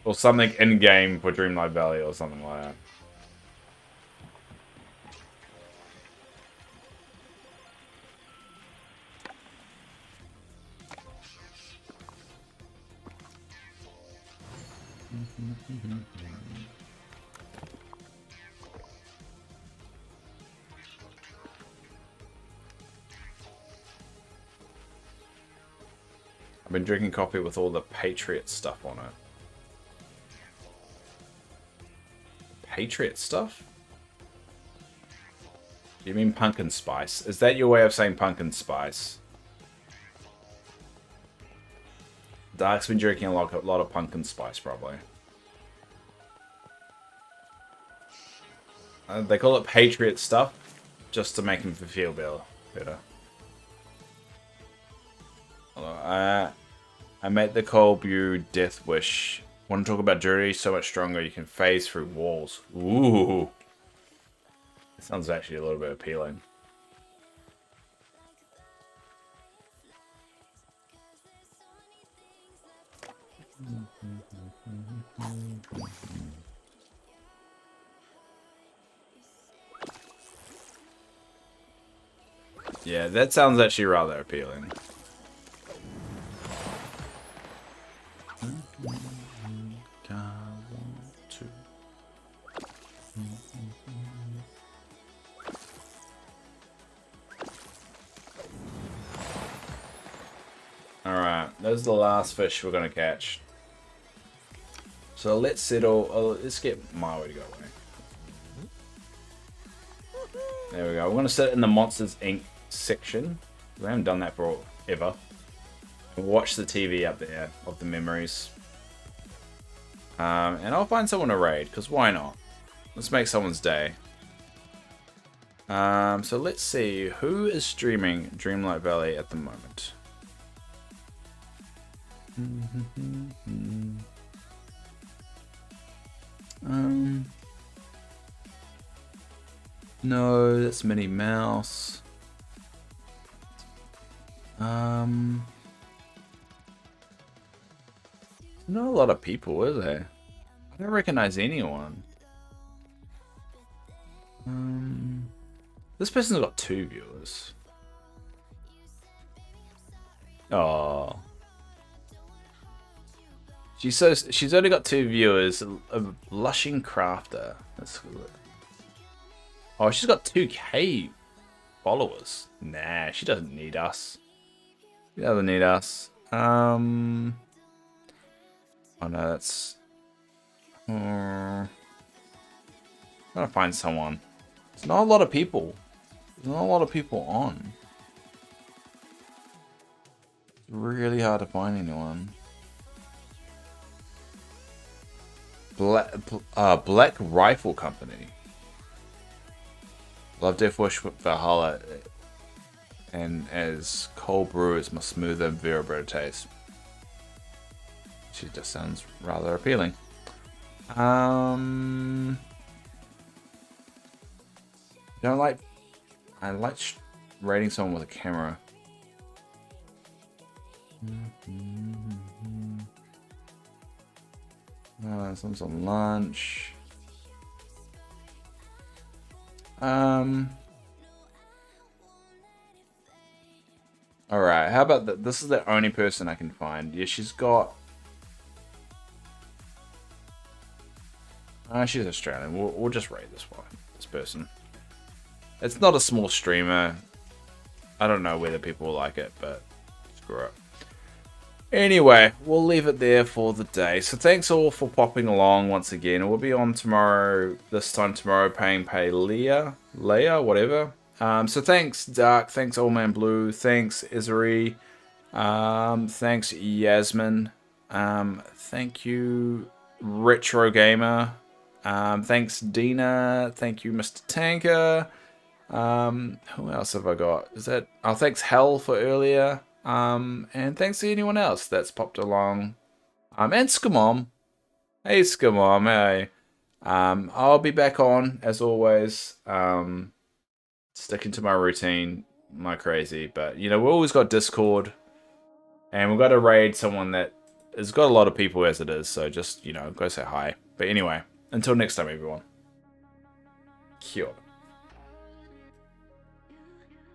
Or something in-game for Dreamlight Valley or something like that. I've been drinking coffee with all the Patriot stuff on it. Patriot stuff? Do you mean pumpkin spice? Is that your way of saying pumpkin spice? Dark's been drinking a lot of pumpkin spice, probably. They call it Patriot stuff, just to make him feel better. I made the cold brew Death Wish. Want to talk about jewelry so much stronger you can phase through walls. Ooh. That sounds actually a little bit appealing. Yeah, that sounds actually rather appealing. Alright, those are the last fish we're going to catch. So let's settle. Let's get my way to go away. There we go. We're going to sit in the Monsters Inc. section. We haven't done that forever. Watch the TV up there of the memories. And I'll find someone to raid, because why not? Let's make someone's day. So let's see. Who is streaming Dreamlight Valley at the moment? No, that's Minnie Mouse. Not a lot of people, is there? I don't recognize anyone. This person's got 2 viewers. Oh. She's only got 2 viewers. A blushing crafter. That's good. Oh, she's got 2K followers. Nah, she doesn't need us. She doesn't need us. Oh no, that's. I'm gonna find someone. There's not a lot of people. There's not a lot of people on. It's really hard to find anyone. Black Rifle Company. Love Death Wish Valhalla, and as cold brew is my smoother and very better taste. She just sounds rather appealing. Don't like. I like rating someone with a camera. Someone's on lunch. Alright, how about that? This is the only person I can find. Yeah, she's got. She's Australian. We'll just rate this one. This person. It's not a small streamer. I don't know whether people will like it, but screw it. Anyway, we'll leave it there for the day. So thanks all for popping along once again. We'll be on tomorrow, this time tomorrow, pay Leia, whatever. So thanks Dark, thanks Old Man Blue, thanks Isari, thanks Yasmin, thank you Retro Gamer, thanks Dina, thank you Mr. Tanker, who else have I got? Is that, oh thanks Hell for earlier. And thanks to anyone else that's popped along. And Skamom. Hey Skamom, hey. I'll be back on as always. Sticking to my routine, my crazy. But you know, we've always got Discord. And we've got to raid someone that has got a lot of people as it is, so just, you know, go say hi. But anyway, until next time everyone. Kia ora.